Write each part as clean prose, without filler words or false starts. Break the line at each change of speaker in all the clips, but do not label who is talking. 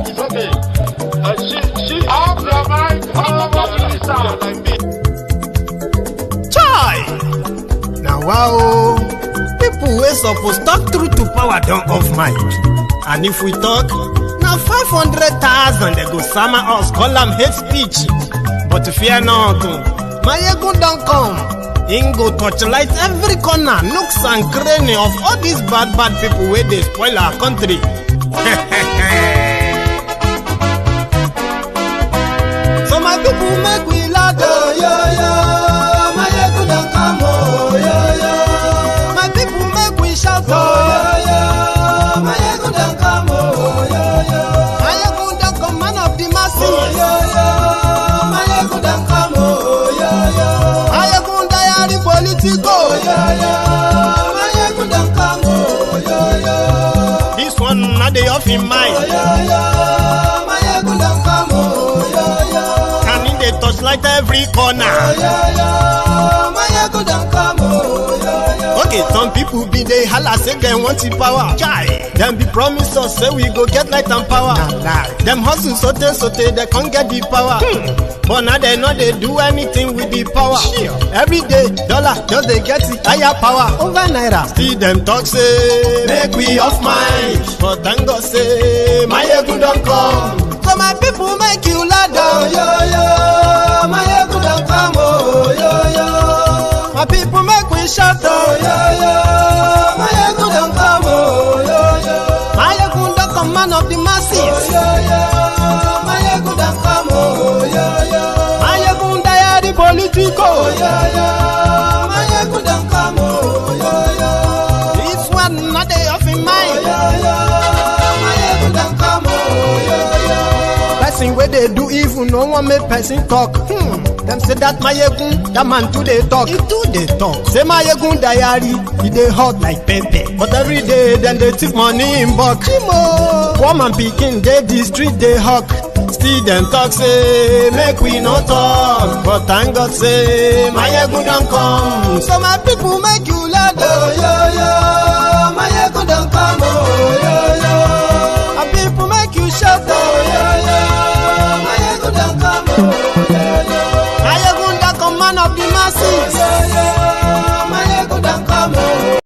It's okay. She off your mind.
Chai! Now wow, people wey suppose talk through to power don't off mic. And if we talk, now 500,000 they go summer us, call them hate speech. But fear not, Maiyegun don't come. Ingo torchlight every corner, nooks and cranny of all these bad people where they spoil our country. So my people make we laugh, oh yo yo. Maiyegun don't come, oh yo yo. My people make we shout, oh yo yo. Maiyegun don't come, oh yo yo. Maiyegun don't come, man of the masses, oh yo yo. Maiyegun don't come, oh yo yo. Maiyegun diary Politico, oh yo yo. Maiyegun don't come, oh yo yo. This one not the off in mind, oh yo yo. Maiyegun don't come, oh yo yo. Can in the touch like every corner, oh yo yo. Maiyegun don't come, oh yo yo. Okay, some people be they holla say they want the power. Chai, them be promise us say we go get light and power. Nah. Them hustle sote they can't get the power. But now they know they do anything with the power. Every day, dollar just they get the higher power over Naira. Still them talk say make we off mind. But thank God say Maiyegun don't come. So my people make you laugh, oh yo yo. Maiyegun don't come, oh yo yo. My people make we shout, oh yo yo. Maiyegun don't come, oh yo yo. Maiyegun don't come, man of the masses, oh yo yo. Maiyegun don't come, oh yo yo. Maiyegun diary Politico, oh yo yo. Maiyegun don't come, oh yo yo. This one not they off in mind, oh yo yo. Maiyegun don't come, oh yo yo. Person where they do evil, no one make person talk. Them say that Maiyegun, that man too they talk. He too they talk. Say Maiyegun diary, he they hot like pepper. But every day, then they take money in bulk. Woman picking, they the street they hawk. Still them talk say, make we no talk. But thank God say, Maiyegun don't come. So my people make you laugh, oh yo yo. Maiyegun don't come, oh yo yo. My people make you shout, oh yo yo. Maiyegun don't come, oh yo yo. Maiyegun don't come, man of the masses, oh yo yo. Maiyegun don't come, oh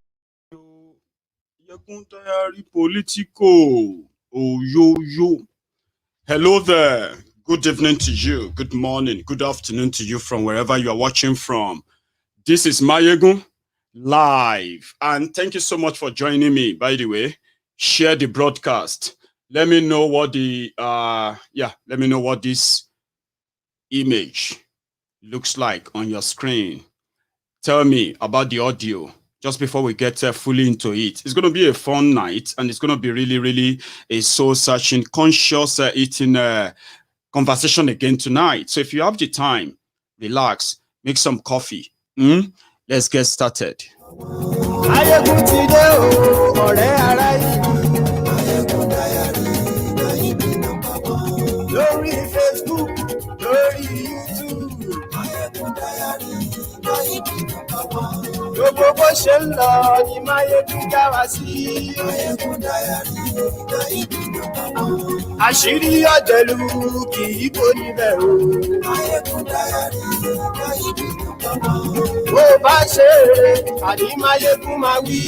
Maiyegun diary Politico, oh yo yo. Hello there. Good evening to you. Good morning. Good afternoon to you from wherever you are watching from. This is Maiyegun live. And thank you so much for joining me. By the way, share the broadcast. Let me know what the let me know what this image looks like on your screen. Tell me about the audio just before we get fully into it. It's going to be a fun night, and it's going to be really a soul-searching, conscious eating conversation again tonight. So if you have the time, relax, make some coffee. Let's get started.
Gbogbo bó ṣe ń lọ ni Maiyegun já wa sí. Àṣírí ọ̀jẹ̀lú kì í kó níbẹ̀ o. Bó bá ṣe eré, àní Maiyegun máa wí.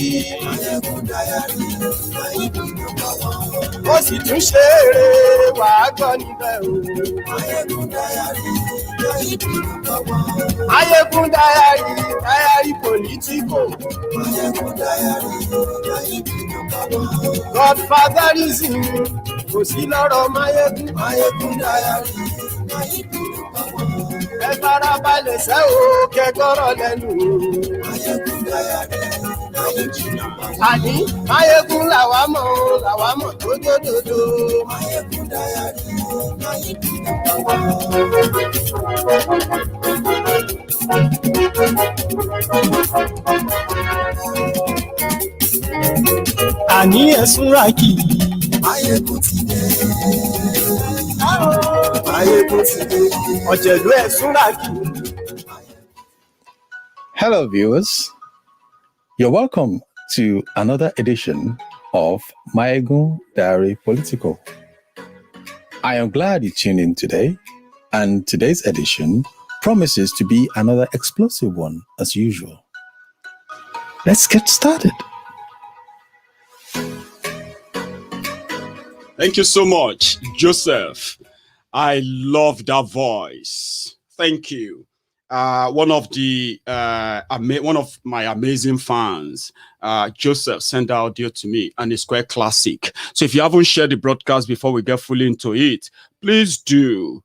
Ó sì tún ṣe eré, wàá gbọ́ níbẹ̀ o. Maiyegun diary Politico. Godfatherism kò sí lọ́rọ̀ Maiyegun diary. Ẹ farabalẹ̀ ṣe o kẹ́gbọ́rọ̀ lẹ́nu. Àní Maiyegun làwa mọ̀ tó dòdòdò. Àní ẹ̀sùn ràkì. Maiyegun ti dé. Maiyegun ti dé. Ọ̀jẹ̀lú ẹ̀sùn ràkì.
Hello, viewers. You're welcome to another edition of Maiyegun Diary Politico. I am glad you tuned in today, and today's edition promises to be another explosive one as usual. Let's get started.
Thank you so much, Joseph. I love that voice. Thank you. One of my amazing fans, Joseph, sent the audio to me, and it's quite classic. So if you haven't shared the broadcast before we get fully into it, please do.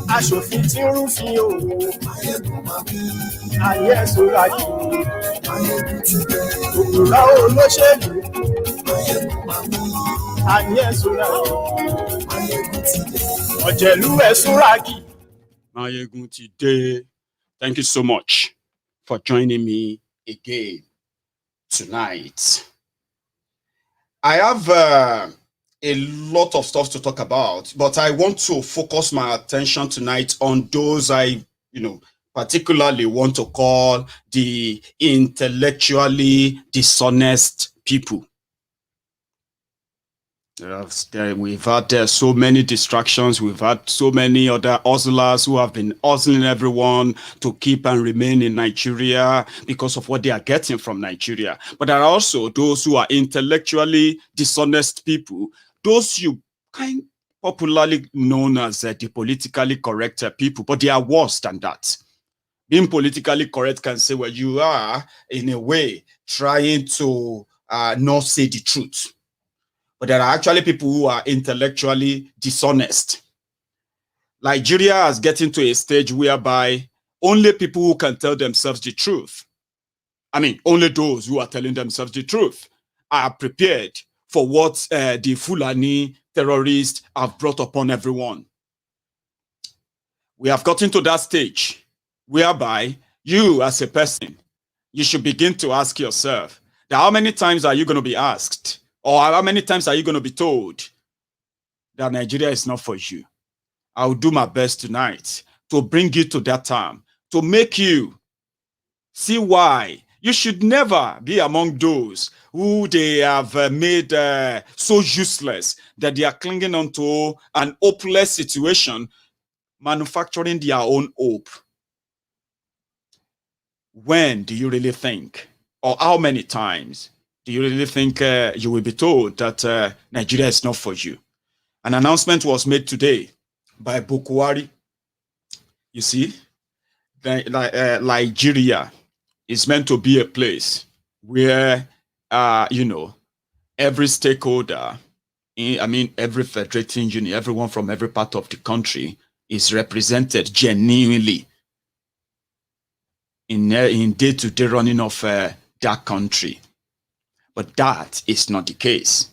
Aṣòfin tí ń rúfin òwò ayé ẹ̀sọ́ra jù òkúra olóṣèlú ayé ẹ̀sọ́ra jù ọ̀jẹ̀lú ẹ̀sọ́ra jù.
Maiyegun today. Thank you so much for joining me again tonight. I have a lot of stuff to talk about, but I want to focus my attention tonight on those I, particularly want to call the intellectually dishonest people. We've had so many distractions. We've had so many other hustlers who have been hustling everyone to keep and remain in Nigeria because of what they are getting from Nigeria. But there are also those who are intellectually dishonest people, those you kind popularly known as the politically correct people, but they are worse than that. Being politically correct can say, well, you are in a way trying to not say the truth. But there are actually people who are intellectually dishonest. Nigeria is getting to a stage whereby only people who can tell themselves the truth, only those who are telling themselves the truth, are prepared for what the Fulani terrorists have brought upon everyone. We have gotten to that stage whereby you as a person, you should begin to ask yourself, that how many times are you going to be asked? Or how many times are you going to be told that Nigeria is not for you? I will do my best tonight to bring you to that time, to make you see why you should never be among those who they have made so useless that they are clinging onto an hopeless situation, manufacturing their own hope. When do you really think, or how many times do you really think you will be told that Nigeria is not for you? An announcement was made today by Buhari. You see, Nigeria is meant to be a place where, every stakeholder, every federating unit, everyone from every part of the country is represented genuinely in day-to-day running of that country. But that is not the case.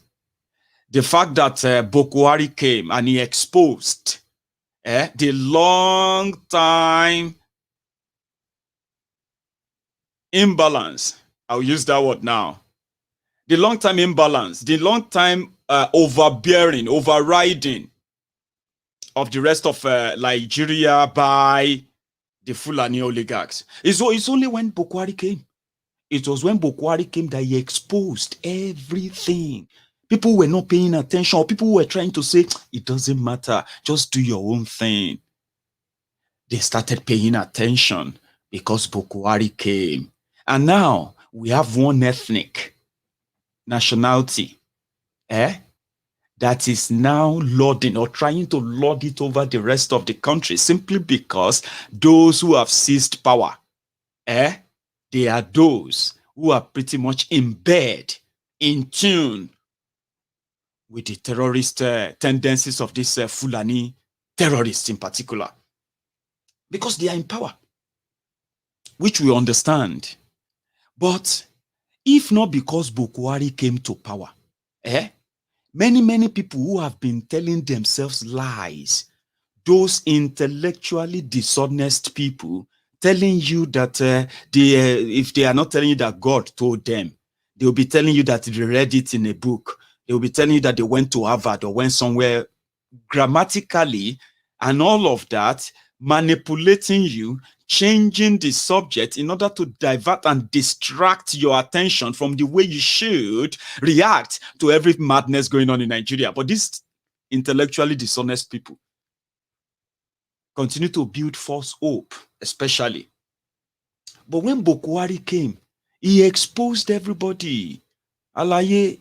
The fact that Buhari came and he exposed the long time imbalance, I'll use that word now, the long time imbalance, the long time overbearing, overriding of the rest of Nigeria by the Fulani oligarchs. It's only when Buhari came. It was when Buhari came that he exposed everything. People were not paying attention, or people were trying to say, it doesn't matter, just do your own thing. They started paying attention because Buhari came. And now we have one ethnic nationality that is now lording or trying to lord it over the rest of the country simply because those who have seized power, they are those who are pretty much in bed, in tune with the terrorist tendencies of this Fulani terrorists in particular. Because they are in power, which we understand. But if not because Buhari came to power, many people who have been telling themselves lies, those intellectually dishonest people telling you that if they are not telling you that God told them, they will be telling you that they read it in a book. They will be telling you that they went to Harvard or went somewhere grammatically and all of that. manipulating you, changing the subject in order to divert and distract your attention from the way you should react to every madness going on in Nigeria. But these intellectually dishonest people continue to build false hope, especially. But when Buhari came, he exposed everybody. Alaye,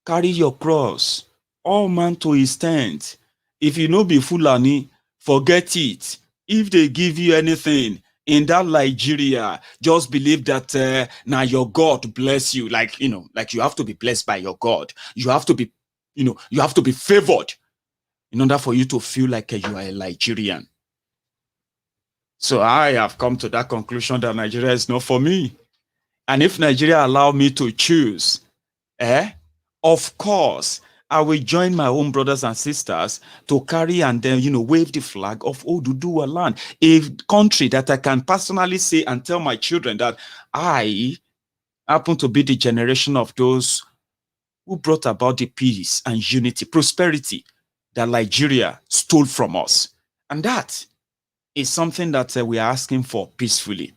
carry your cross. All man to his tent. If you no be Fulani, forget it. If they give you anything in that Nigeria, just believe that now your God bless you. Like you have to be blessed by your God. You have to be, you have to be favored in order for you to feel like you are a Nigerian. So I have come to that conclusion that Nigeria is not for me. And if Nigeria allow me to choose, of course, I will join my own brothers and sisters to carry and then, wave the flag of Oduduwa land. A country that I can personally say and tell my children that I happen to be the generation of those who brought about the peace and unity, prosperity that Nigeria stole from us. And that is something that we are asking for peacefully.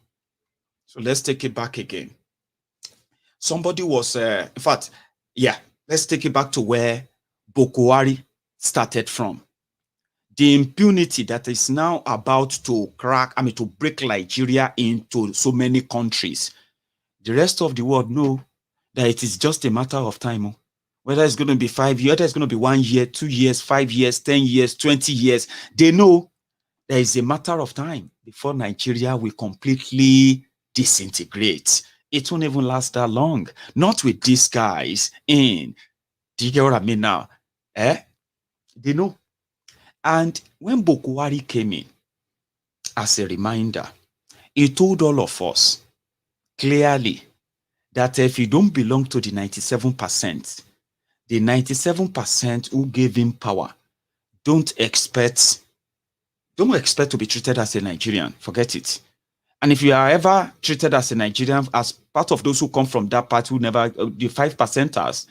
So let's take it back again. Somebody was, let's take it back to where Buhari started from. The impunity that is now about to to break Nigeria into so many countries. The rest of the world know that it is just a matter of time. Whether it's going to be 5 years, whether it's going to be 1 year, 2 years, 5 years, 10 years, 20 years, they know there is a matter of time before Nigeria will completely disintegrate. It won't even last that long. Not with these guys in. Do you get what I mean now? They know. And when Buhari came in, as a reminder, he told all of us clearly that if you don't belong to the 97%, the 97% who gave him power, don't expect to be treated as a Nigerian. Forget it. And if you are ever treated as a Nigerian, as part of those who come from that part who never, the 5%ers,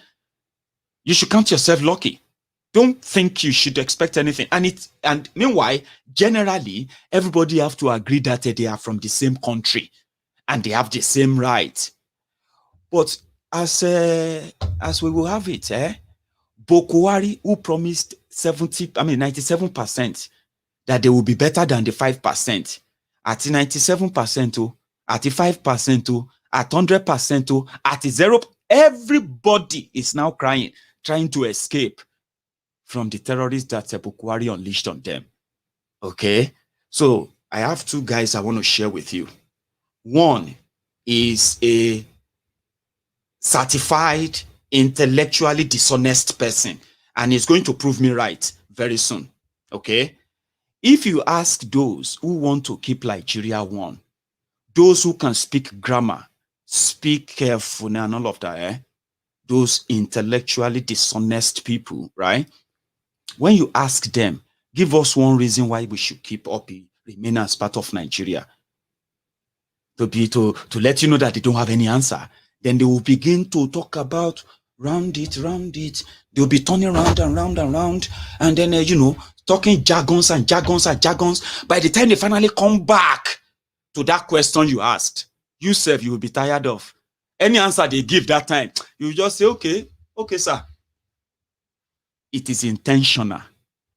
you should count yourself lucky. Don't think you should expect anything. And meanwhile, generally, everybody have to agree that they are from the same country and they have the same rights. But as we will have it, Buhari, who promised 97%, that they will be better than the 5%, at 97%, at 5%, at 100%, at 0, everybody is now crying, trying to escape from the terrorists that Buhari unleashed on them. Okay? So I have two guys I want to share with you. One is a certified, intellectually dishonest person, and he's going to prove me right very soon. Okay? If you ask those who want to keep Nigeria one, those who can speak grammar, speak carefully and all of that, those intellectually dishonest people, right? When you ask them, give us one reason why we should keep up, remain as part of Nigeria, to let you know that they don't have any answer, then they will begin to talk about round it. They'll be turning round and round and round, and then, talking jargons and jargons and jargons. By the time they finally come back to that question you asked, you will be tired of. Any answer they give that time, you just say, okay, sir. It is intentional,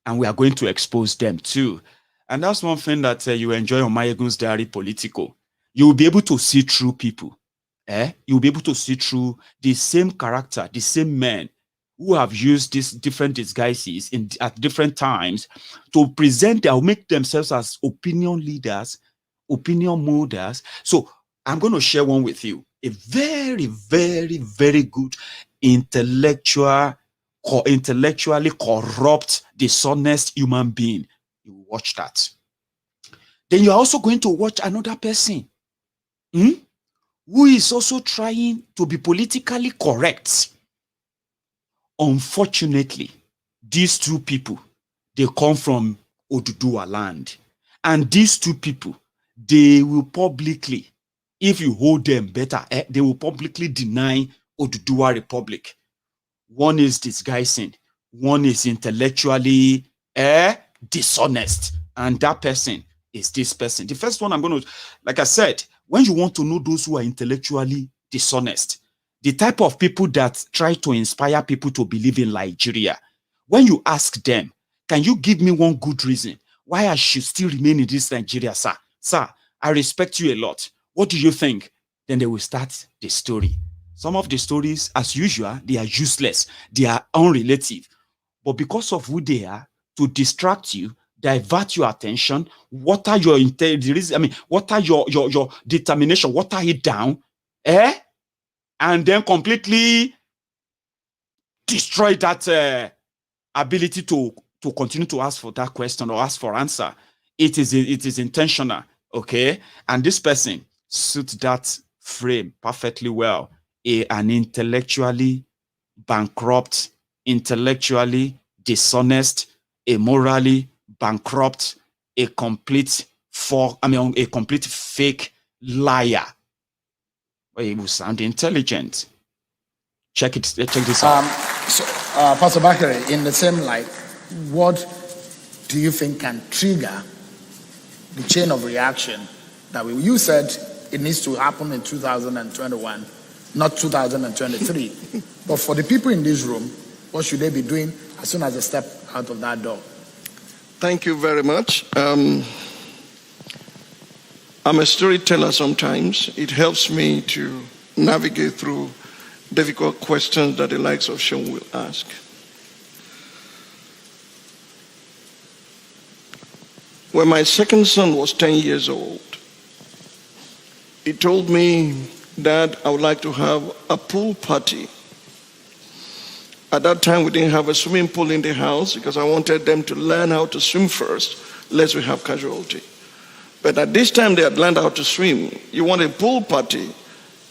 and we are going to expose them too. And that's one thing that you enjoy on Maiyegun's diary, Politico. You will be able to see through people. You will be able to see through the same character, the same men who have used these different disguises at different times to present, they'll make themselves as opinion leaders, opinion molders. So I'm going to share one with you. A very, very, very good intellectually corrupt, dishonest human being. You watch that. Then you're also going to watch another person who is also trying to be politically correct. Unfortunately, these two people, they come from Oduduwa land. And these two people, they will publicly, if you hold them better, they will publicly deny Oduduwa Republic. One is disguising, one is intellectually dishonest. And that person is this person. The first one I'm going to, like I said, when you want to know those who are intellectually dishonest, the type of people that try to inspire people to believe in Nigeria, when you ask them, can you give me one good reason why I should still remain in this Nigeria, sir? Sir, I respect you a lot. What do you think? Then they will start the story. Some of the stories, as usual, they are useless. They are unrelative. But because of who they are, to distract you, divert your attention, water your water your determination, water it down, and then completely destroy that ability to continue to ask for that question or ask for answer. It is intentional, okay? And this person suits that frame perfectly well. An intellectually bankrupt, intellectually dishonest, a morally bankrupt, a complete fake liar. Well, it will sound intelligent. Check this out.
Pastor Bakare, in the same light, what do you think can trigger the chain of reaction that you said it needs to happen in 2021, not 2023. But for the people in this room, what should they be doing as soon as they step out of that door?
Thank you very much. I'm a storyteller sometimes. It helps me to navigate through difficult questions that the likes of Sean will ask. When my second son was 10 years old, he told me, Dad, I would like to have a pool party. At that time, we didn't have a swimming pool in the house because I wanted them to learn how to swim first, lest we have casualty. But at this time, they had learned how to swim. You want a pool party?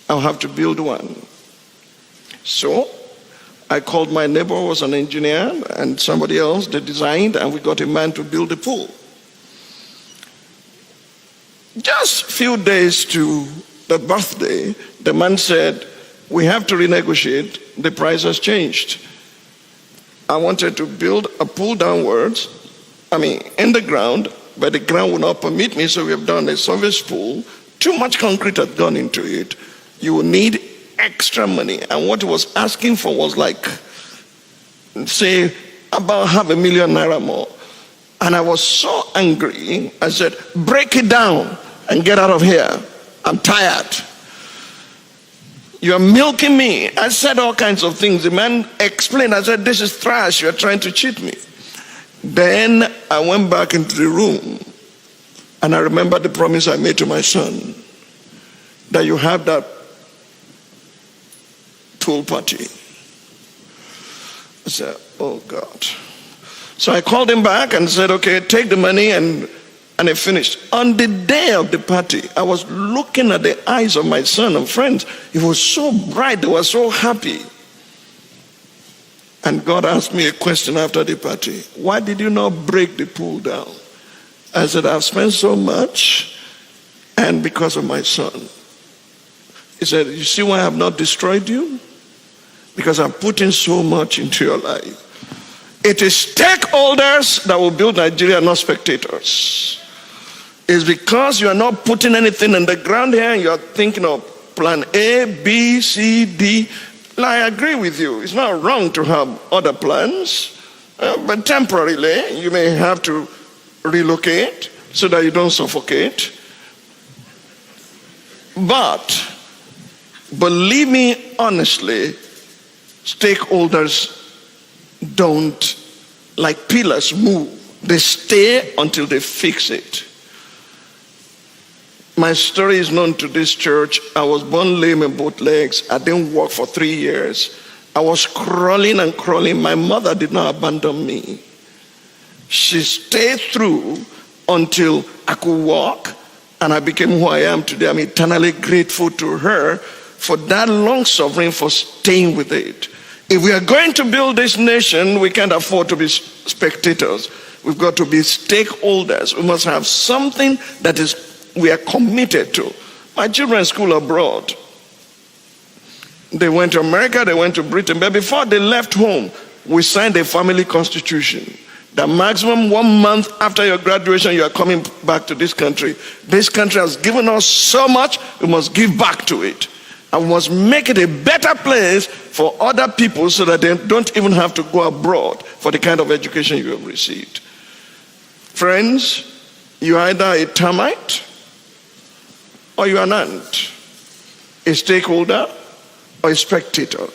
I'll have to build one. So I called my neighbor, who was an engineer, and somebody else. They designed, and we got a man to build a pool. Just a few days to the birthday, the man said, we have to renegotiate. The price has changed. I wanted to build a pool downwards, in the ground, but the ground will not permit me, so we have done a service pool. Too much concrete had gone into it. You will need extra money. And what he was asking for was like, say, about $500,000 Naira more. And I was so angry, I said, break it down and get out of here. I'm tired. You're milking me. I said all kinds of things. The man explained. I said, this is trash. You're trying to cheat me. Then I went back into the room and I remembered the promise I made to my son that you have that pool party. I said, oh God. So I called him back and said, okay, take the money, and it finished. On the day of the party, I was looking at the eyes of my son and friends. It was so bright. They were so happy. And God asked me a question after the party. Why did you not break the pool down? I said, I've spent so much, and because of my son. He said, you see why I have not destroyed you? Because I'm putting so much into your life. It is stakeholders that will build Nigeria, not spectators. It's because you are not putting anything in the ground here and you're thinking of plan A, B, C, D. I agree with you. It's not wrong to have other plans, but temporarily you may have to relocate so that you don't suffocate. But believe me honestly, stakeholders don't, like pillars, move. They stay until they fix it. My story is known to this church. I was born lame in both legs. I didn't walk for 3 years. I was crawling and crawling. My mother did not abandon me. She stayed through until I could walk, and I became who I am today. I'm eternally grateful to her for that long suffering, for staying with it. If we are going to build this nation, we can't afford to be spectators. We've got to be stakeholders. We must have something that we are committed to. My children school abroad. They went to America, they went to Britain, but before they left home, we signed a family constitution. The maximum 1 month after your graduation, you are coming back to this country. This country has given us so much, we must give back to it. And we must make it a better place for other people so that they don't even have to go abroad for the kind of education you have received. Friends, you are either a termite or you are an ant, a stakeholder or a spectator.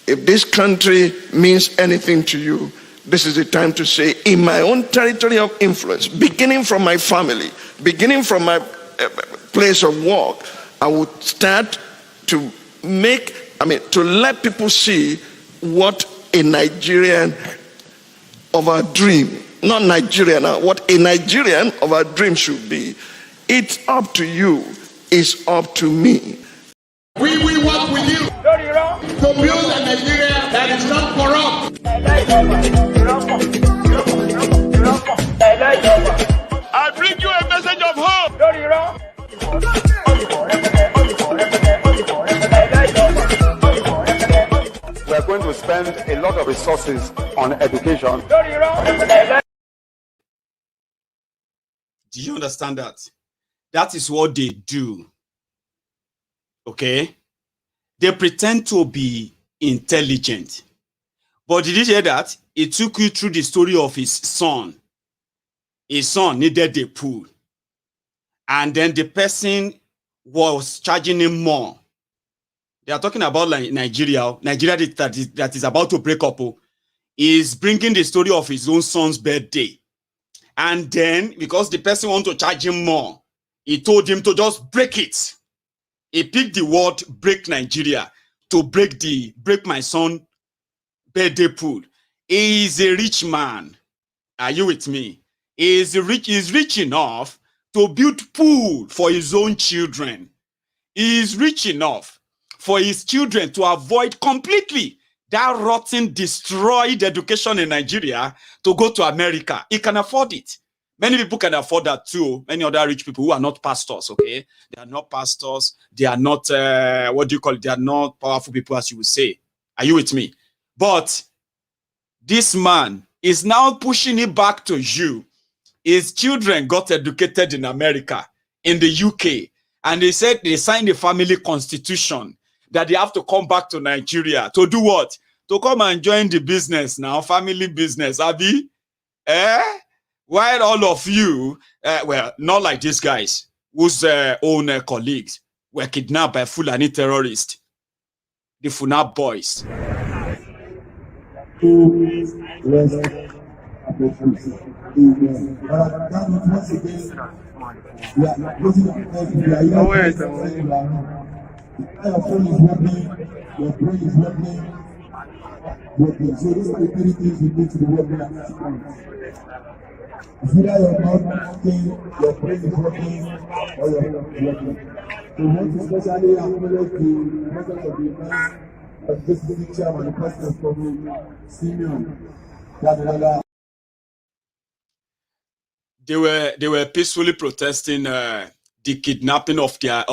If this country means anything to you, this is the time to say, in my own territory of influence, beginning from my family, beginning from my place of work, I would start to to let people see what a Nigerian of our dream, not Nigerian, what a Nigerian of our dream should be. It's up to you, it's up to me.
We will work with you to build a Nigeria that is not corrupt. I bring you a message of hope.
We are going to spend a lot of resources on education.
Do you understand that? That is what they do. Okay? They pretend to be intelligent. But did you hear that? It took you through the story of his son. His son needed a pool. And then the person was charging him more. They are talking about like Nigeria that is about to break up. Is bringing the story of his own son's birthday. And then, because the person wanted to charge him more, he told him to just break it. He picked the word break Nigeria to break my son birthday pool. He is a rich man. Are you with me? He is rich enough to build pool for his own children. He is rich enough for his children to avoid completely that rotten, destroyed education in Nigeria to go to America. He can afford it. Many people can afford that too. Many other rich people who are not pastors, okay? They are not pastors. They are not, they are not powerful people, as you would say. Are you with me? But this man is now pushing it back to you. His children got educated in America, in the UK, and they said they signed a family constitution that they have to come back to Nigeria to do what? To come and join the business now, family business, Abi? While all of you, well, not like these guys, whose own colleagues were kidnapped by Fulani terrorists, the Funab boys.
So these are the three things you need to be working at this point. It's either you're not working, your brain is working, or you're not working. So what especially acknowledge the presence of the events of this picture and the president from Simeon.
They were peacefully protesting the kidnapping of their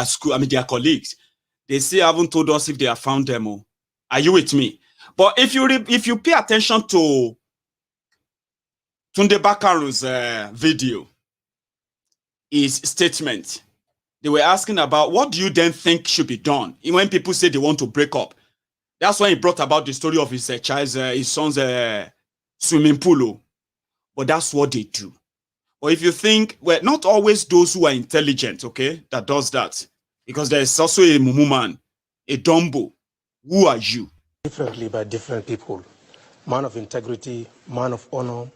school, their colleagues. They still haven't told us if they have found them. Are you with me? But if you pay attention to Tunde Bakaru's video, his statement, they were asking about what do you then think should be done when people say they want to break up. That's when he brought about the story of his son's swimming pool. But that's what they do. Or if you think, well, not always those who are intelligent, okay, that does that. Because there is also a mumu man, a dumbo. Who are you?
Differently by different people. Man of integrity, man of honor,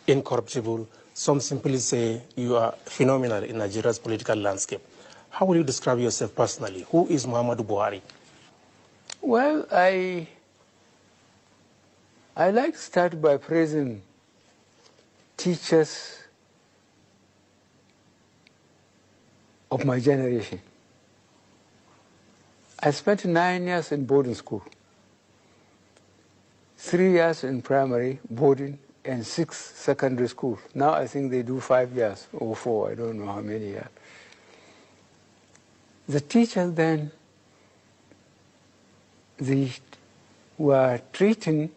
incorruptible. Some simply say you are phenomenal in Nigeria's political landscape. How will you describe yourself personally? Who is Muhammadu Buhari?
Well, I like to start by praising teachers of my generation. I spent 9 years in boarding school, 3 years in primary boarding, and 6 secondary school. Now I think they do 5 years or 4, I don't know how many years. The teachers then, they were treating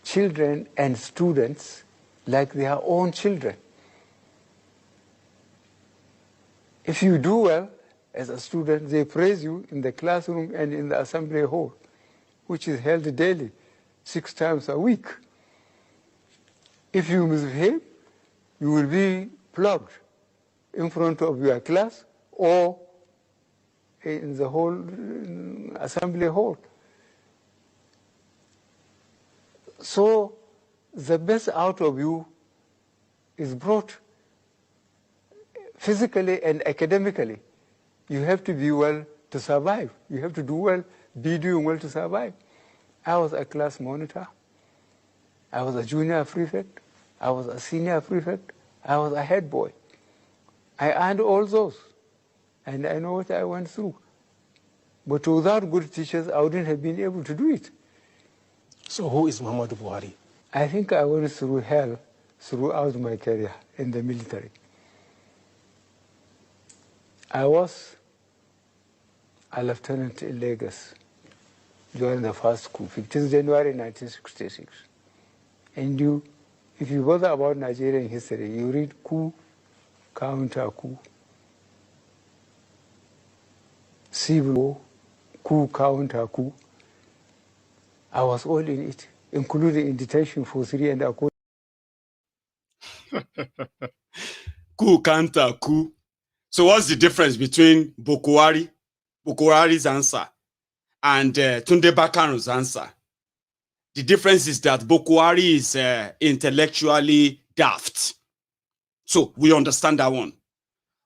children and students like their own children. If you do well as a student, they praise you in the classroom and in the assembly hall, which is held daily, 6 times a week. If you misbehave, you will be flogged in front of your class or in the whole assembly hall. So the best out of you is brought physically and academically. You have to be well to survive. You have to do well, be doing well to survive. I was a class monitor. I was a junior prefect. I was a senior prefect. I was a head boy. I earned all those, and I know what I went through. But without good teachers, I wouldn't have been able to do it.
So who is Muhammadu Buhari?
I think I went through hell throughout my career in the military. I was a lieutenant in Lagos during the first coup, 15th January 1966. And if you bother about Nigerian history, you read coup, counter coup, civil war, coup, counter coup. I was all in it, including in detention for 3 and a quarter.
Coup, counter coup. So what's the difference between Buhari's answer, and Tunde Bakaru's answer? The difference is that Buhari is intellectually daft. So we understand that one.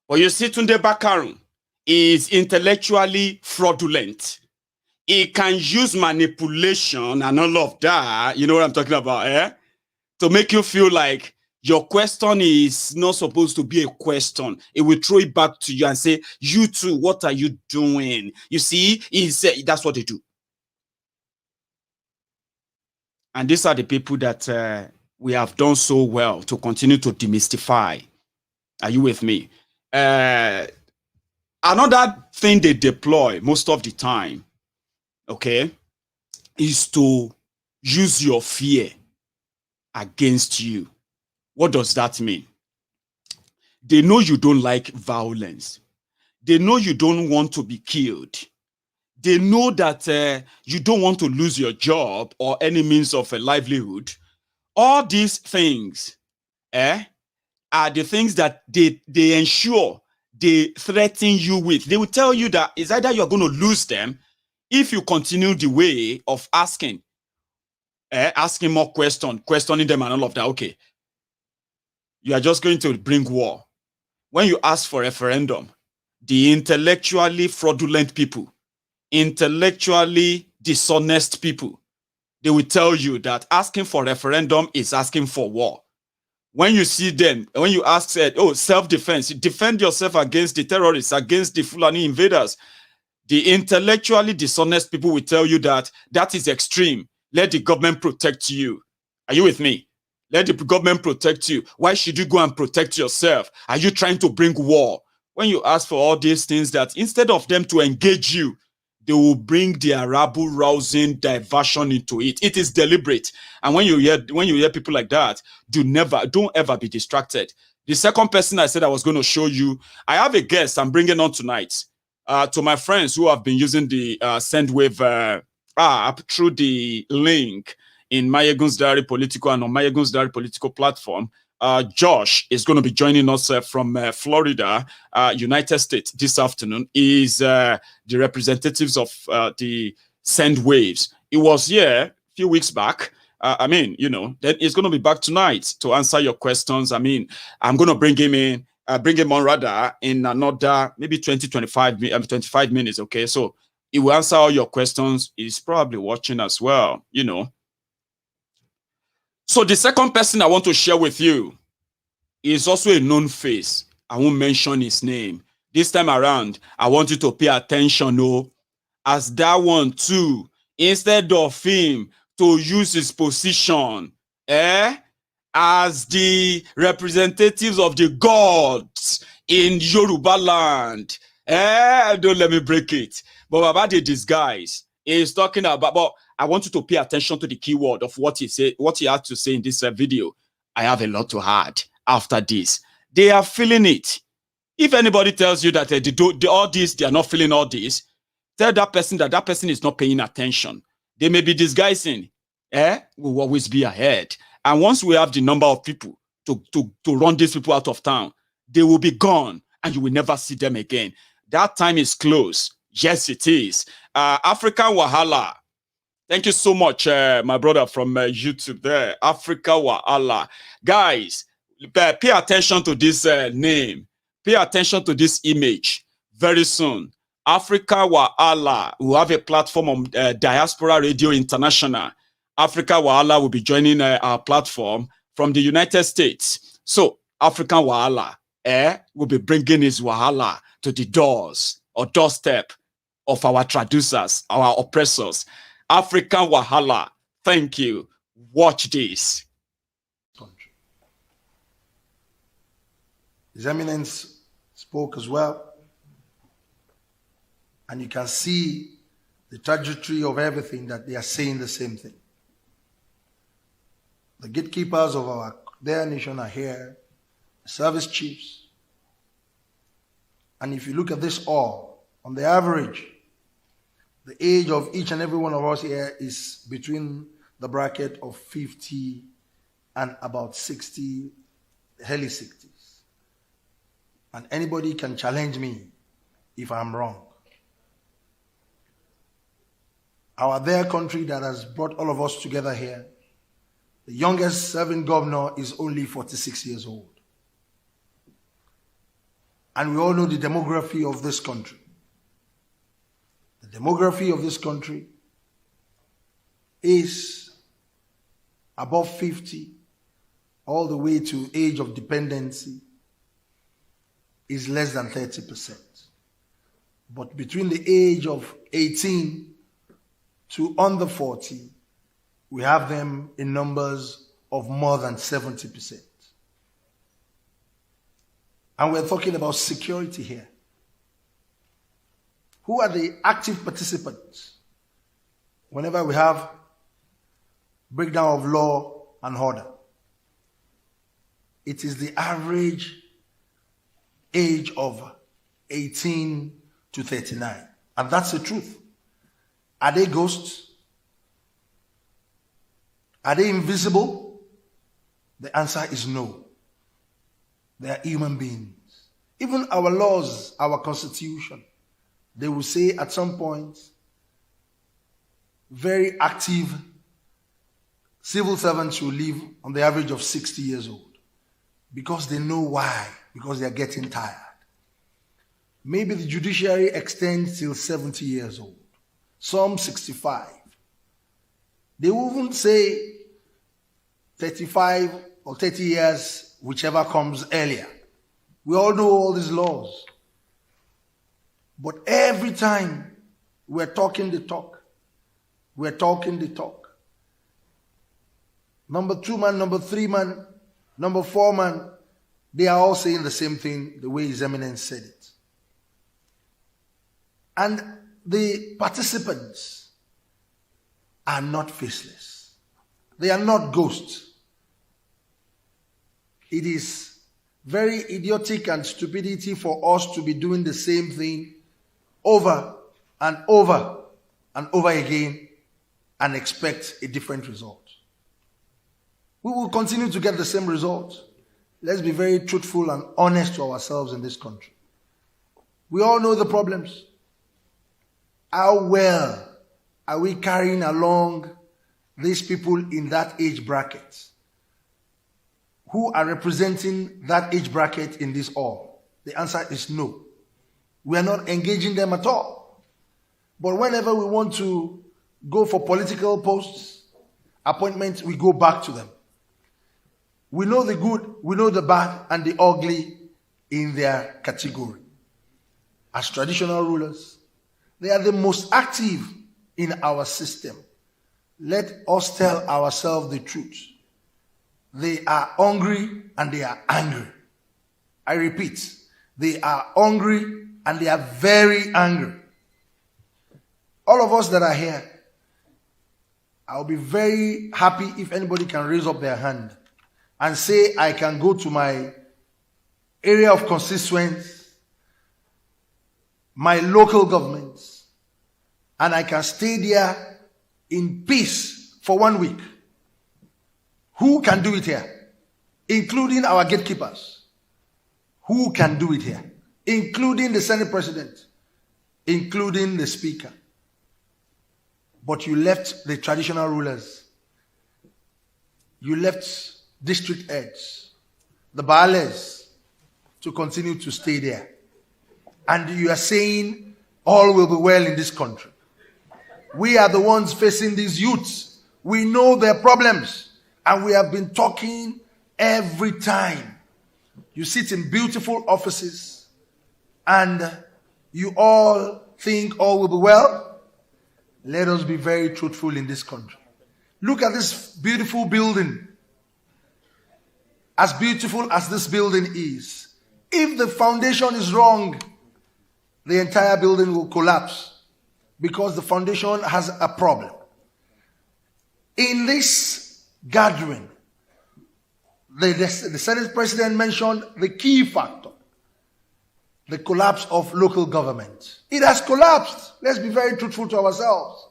But you see, Tunde Bakaru is intellectually fraudulent. He can use manipulation and all of that, you know what I'm talking about, to make you feel like your question is not supposed to be a question. It will throw it back to you and say, you too, what are you doing? You see, that's what they do. And these are the people that we have done so well to continue to demystify. Are you with me? Another thing they deploy most of the time, okay, is to use your fear against you. What does that mean? They know you don't like violence. They know you don't want to be killed. They know that you don't want to lose your job or any means of a livelihood. All these things are the things that they ensure they threaten you with. They will tell you that it's either you're going to lose them if you continue the way of asking more questions, questioning them and all of that. Okay, you are just going to bring war. When you ask for referendum, the intellectually fraudulent people, intellectually dishonest people, they will tell you that asking for referendum is asking for war. When you see them, when you ask, self-defense, you defend yourself against the terrorists, against the Fulani invaders, the intellectually dishonest people will tell you that that is extreme. Let the government protect you. Are you with me? Let the government protect you. Why should you go and protect yourself? Are you trying to bring war? When you ask for all these things, that instead of them to engage you, they will bring their rabble-rousing diversion into it. It is deliberate. And when you hear people like that, don't ever be distracted. The second person I said I was going to show you, I have a guest I'm bringing on tonight. To my friends who have been using the Sendwave app through the link in Maiyegun's Diary Politico and on Maiyegun's Diary Politico platform, Josh is going to be joining us from Florida, United States this afternoon. Is the representatives of the Sendwaves. He was here a few weeks back. Then he's going to be back tonight to answer your questions. I'm going to bring him on rather in another maybe 25 minutes. Okay, so he will answer all your questions. He's probably watching as well, So the second person I want to share with you is also a known face. I won't mention his name. This time around, I want you to pay attention, as that one too, instead of him to use his position, as the representatives of the gods in Yoruba land, don't let me break it. But about the disguise, He's talking about, but I want you to pay attention to the keyword of what he said, what he had to say in this video. I have a lot to add after this. They are feeling it. If anybody tells you that all this, they are not feeling all this, tell that person that person is not paying attention. They may be disguising. We'll always be ahead. And once we have the number of people to run these people out of town, they will be gone and you will never see them again. That time is close. Yes, it is. African Wahala. Thank you so much, my brother from YouTube there. Africa Wahala. Guys, pay attention to this name. Pay attention to this image. Very soon, Africa Wahala will have a platform on Diaspora Radio International. Africa Wahala will be joining our platform from the United States. So, African Wahala will be bringing his Wahala to the doors or doorstep of our traducers, our oppressors. African Wahala. Thank you. Watch this.
His Eminence spoke as well. And you can see the trajectory of everything that they are saying the same thing. The gatekeepers of their nation are here, the service chiefs. And if you look at this all, on the average, the age of each and every one of us here is between the bracket of 50 and about 60, early 60s. And anybody can challenge me if I'm wrong. Our their country that has brought all of us together here, the youngest serving governor is only 46 years old. And we all know the demography of this country. The demography of this country is above 50, all the way to age of dependency is less than 30%. But between the age of 18 to under 40, we have them in numbers of more than 70%. And we're talking about security here. Who are the active participants whenever we have breakdown of law and order? It is the average age of 18 to 39. And that's the truth. Are they ghosts? Are they invisible? The answer is no. They are human beings. Even our laws, our constitution, they will say at some point, very active civil servants will live on the average of 60 years old. Because they know why. Because they are getting tired. Maybe the judiciary extends till 70 years old. Some 65. They won't say 35 or 30 years, whichever comes earlier. We all know all these laws. But every time we're talking the talk, we're talking the talk. Number 2 man, number 3 man, number 4 man, they are all saying the same thing the way His Eminence said it. And the participants are not faceless. They are not ghosts. It is very idiotic and stupidity for us to be doing the same thing over and over and over again and expect a different result. We will continue to get the same result. Let's be very truthful and honest to ourselves in this country. We all know the problems. How well are we carrying along these people in that age bracket who are representing that age bracket in this all? The answer is no. We are not engaging them at all. But whenever we want to go for political posts, appointments, we go back to them. We know the good, we know the bad, and the ugly in their category. As traditional rulers, they are the most active in our system. Let us tell ourselves the truth. They are hungry and they are angry. I repeat, they are hungry and they are very angry. all of us that are here, I'll be very happy if anybody can raise up their hand and say, I can go to my area of constituents, my local governments, and I can stay there in peace for 1 week. Who can do it here? Including our gatekeepers. Who can do it here? Including the Senate President, including the Speaker. But you left the traditional rulers. You left district heads, the Baales, to continue to stay there. And you are saying all will be well in this country. We are the ones facing these youths. We know their problems. And we have been talking every time. You sit in beautiful offices and you all think all will be well. Let us be very truthful in this country. Look at this beautiful building. As beautiful as this building is, if the foundation is wrong, the entire building will collapse because the foundation has a problem. In this gathering, the Senate President mentioned the key factor, the collapse of local government. It has collapsed. Let's be very truthful to ourselves.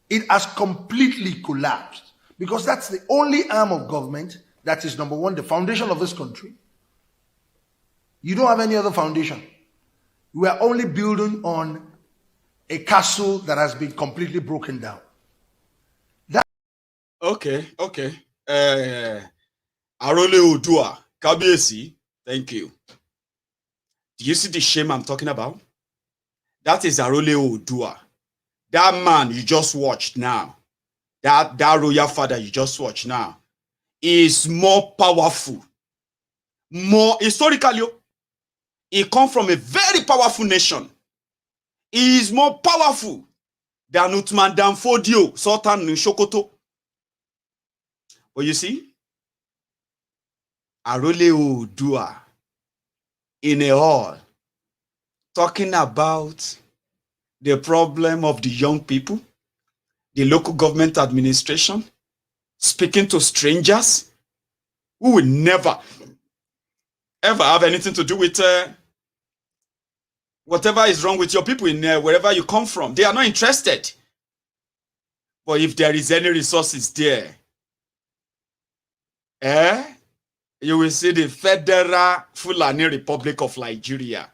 It has completely collapsed because that's the only arm of government that is, number one, the foundation of this country. You don't have any other foundation. We are only building on a castle that has been completely broken down.
Okay. Arole Odua, Kabiyesi, thank you. Do you see the shame I'm talking about? That is Arole Odua. That man you just watched now, that royal father you just watched now, is more powerful. More historically, he comes from a very powerful nation. He is more powerful than Uthman Dan Fodio, Sultan Sokoto. But you see, Arole Odua in a hall talking about the problem of the young people, the local government administration, speaking to strangers who will never, ever have anything to do with whatever is wrong with your people in wherever you come from. They are not interested. But if there is any resources there, you will see the Federal Fulani Republic of Nigeria.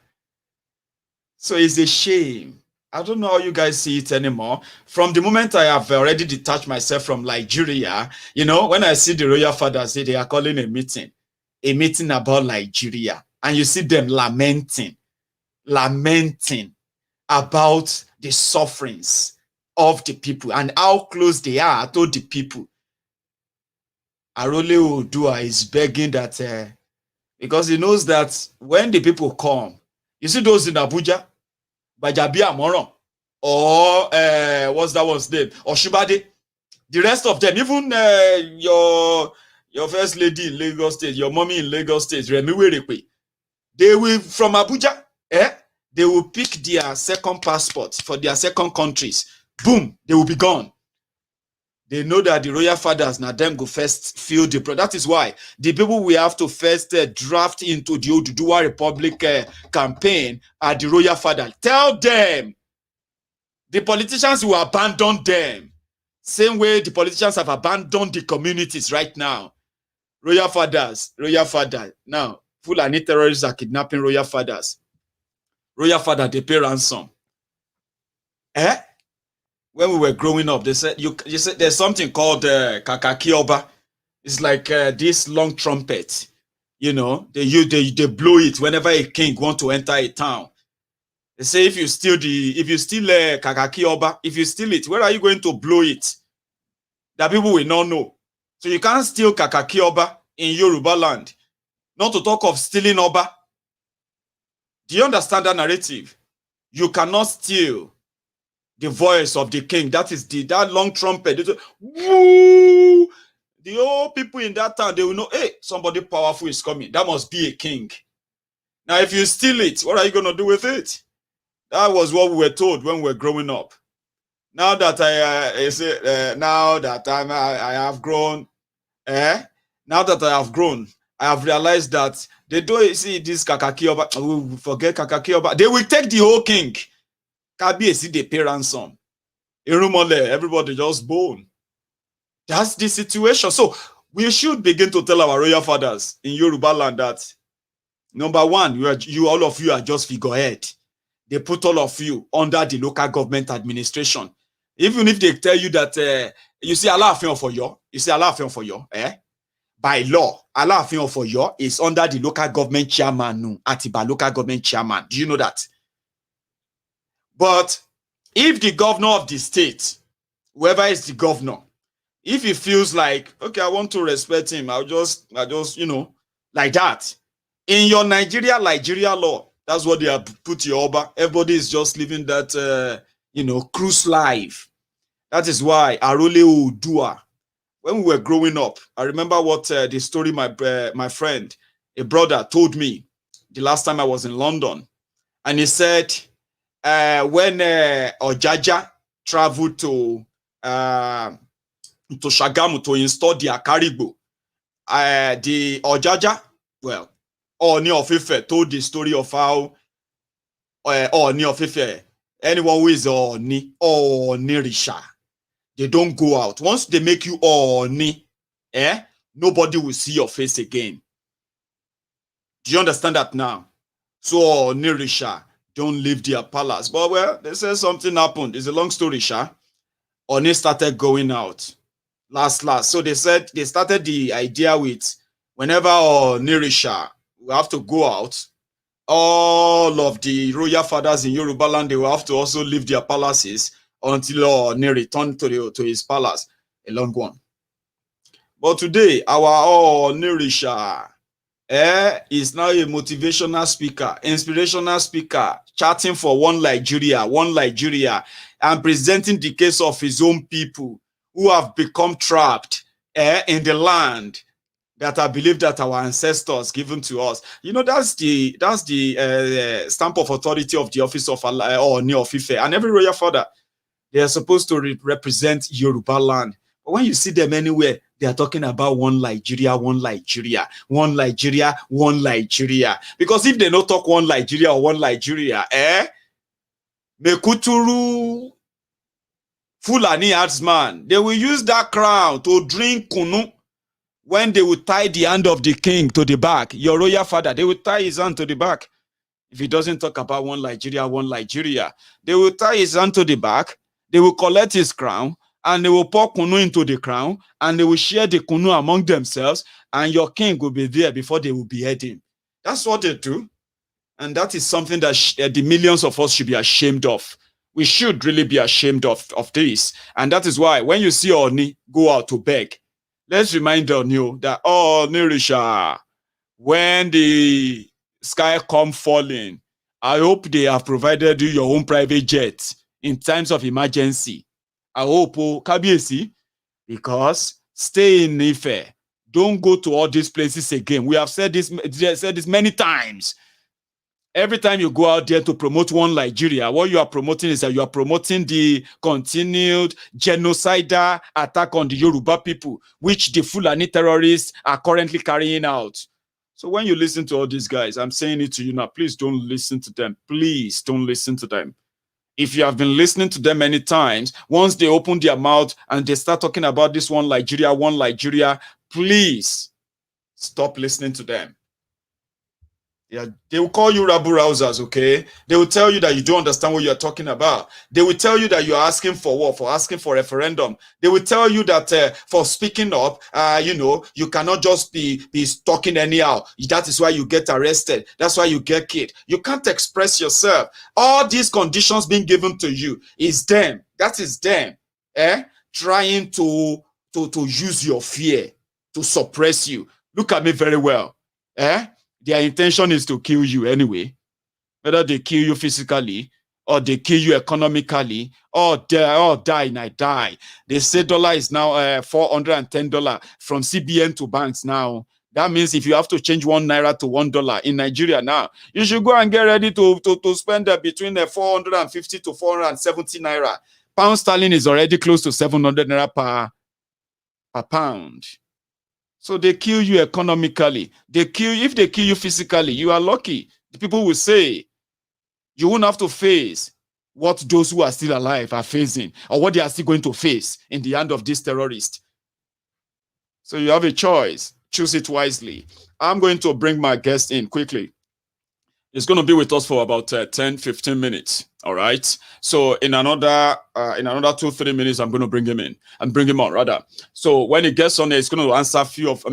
So it's a shame. I don't know how you guys see it anymore. From the moment I have already detached myself from Nigeria, you know, when I see the royal fathers, they are calling a meeting about Nigeria. And you see them lamenting about the sufferings of the people and how close they are to the people. Arole Odua is begging that, because he knows that when the people come, you see those in Abuja, Bajabia Moron, or what's that one's name? Or Shibade. The rest of them, even your first lady in Lagos State, your mommy in Lagos State, Remi Werekwe, they will, from Abuja, they will pick their second passport for their second countries. Boom, they will be gone. They know that the royal fathers now them go first feel the product. That is why the people we have to first draft into the Oduduwa Republic campaign are the royal fathers. Tell them the politicians will abandon them. Same way the politicians have abandoned the communities right now. Royal fathers. Now, Fulani terrorists are kidnapping royal fathers. Royal father, they pay ransom. When we were growing up, they said you said there's something called Kakaki Oba. It's like this long trumpet. You know, they blow it whenever a king wants to enter a town. They say if you steal Kakaki Oba, if you steal it, where are you going to blow it? That people will not know. So you can't steal Kakaki Oba in Yoruba land. Not to talk of stealing Oba. Do you understand that narrative? You cannot steal the voice of the king. That is that long trumpet. Woo! The old people in that town, they will know, hey, somebody powerful is coming. That must be a king. Now, if you steal it, what are you going to do with it? That was what we were told when we were growing up. Now that now that I have grown, now that I have grown, I have realized that they don't see this Kakaki Oba. We forget Kakaki Oba. They will take the whole king. Kabiyesi they pay ransom. Irumole, everybody just bone. That's the situation. So we should begin to tell our royal fathers in Yoruba land that number one, you all of you are just figurehead. They put all of you under the local government administration. Even if they tell you that you see Alaafin for you, by law, Alaafin for you is under the local government chairman, Atiba local government chairman. Do you know that? But if the governor of the state, whoever is the governor, if he feels like, okay, I want to respect him, I just, like that. In your Nigeria law, that's what they have put you over. Everybody is just living that, cruise life. That is why Arole Oodua, when we were growing up, I remember what the story my friend, a brother, told me the last time I was in London. And he said, when Ojaja traveled to Shagamu to install the Akaribo, the Ojaja, well, Ooni of Ife told the story of how Ooni of Ife, anyone who is Ooni Risha, they don't go out. Once they make you Ooni, nobody will see your face again. Do you understand that now? So Ooni Risha don't leave their palace. But well, they say something happened. It's a long story, Sha. Ooni started going out. Last. So they said they started the idea with whenever Ooni Risha will have to go out, all of the royal fathers in Yoruba land, they will have to also leave their palaces until Ooni returned to his palace. A long one. But today, our Ooni Risha is now a motivational speaker, inspirational speaker, chatting for one Nigeria, and presenting the case of his own people who have become trapped in the land that I believe that our ancestors given to us. That's the stamp of authority of the office of Ooni of Ife, and every royal father, they are supposed to represent Yoruba land. But when you see them anywhere, they are talking about one Nigeria. Because if they don't talk one Nigeria or one Nigeria, Mekuturu Fulani herdsman, they will use that crown to drink kunu. When they will tie the hand of the king to the back, your royal father, they will tie his hand to the back. If he doesn't talk about one Nigeria, they will tie his hand to the back, they will collect his crown, and they will pour kunu into the crown, and they will share the kunu among themselves, and your king will be there before they will behead him. That's what they do. And that is something that the millions of us should be ashamed of. We should really be ashamed of this. And that is why when you see Ooni go out to beg, let's remind you that, Ooni Risha, when the sky come falling, I hope they have provided you your own private jet in times of emergency. I hope, Kabiyesi, because stay in Ife. Don't go to all these places again. We have said this many times. Every time you go out there to promote one Nigeria, what you are promoting is that you are promoting the continued genocidal attack on the Yoruba people, which the Fulani terrorists are currently carrying out. So when you listen to all these guys, I'm saying it to you now, please don't listen to them. Please don't listen to them. If you have been listening to them many times, once they open their mouth and they start talking about this one Nigeria, please stop listening to them. Yeah, they will call you rabble rousers, okay? They will tell you that you don't understand what you're talking about. They will tell you that you're asking for what? For asking for referendum. They will tell you that for speaking up, you cannot just be talking anyhow. That is why you get arrested. That's why you get killed. You can't express yourself. All these conditions being given to you is them. That is them. Trying to use your fear to suppress you. Look at me very well. Their intention is to kill you anyway. Whether they kill you physically or they kill you economically or die and I die. They say dollar is now $410 from CBN to banks now. That means if you have to change 1 Naira to $1 in Nigeria now, you should go and get ready to spend between 450 to 470 Naira. Pound sterling is already close to 700 naira per pound. So they kill you economically. If they kill you physically, you are lucky. The people will say you won't have to face what those who are still alive are facing, or what they are still going to face in the hand of this terrorist. So you have a choice. Choose it wisely. I'm going to bring my guest in quickly. He's going to be with us for about 10-15 minutes. All right. So in another 2-3 minutes, I'm going to bring him in and bring him on rather. So when he gets on there, he's going to answer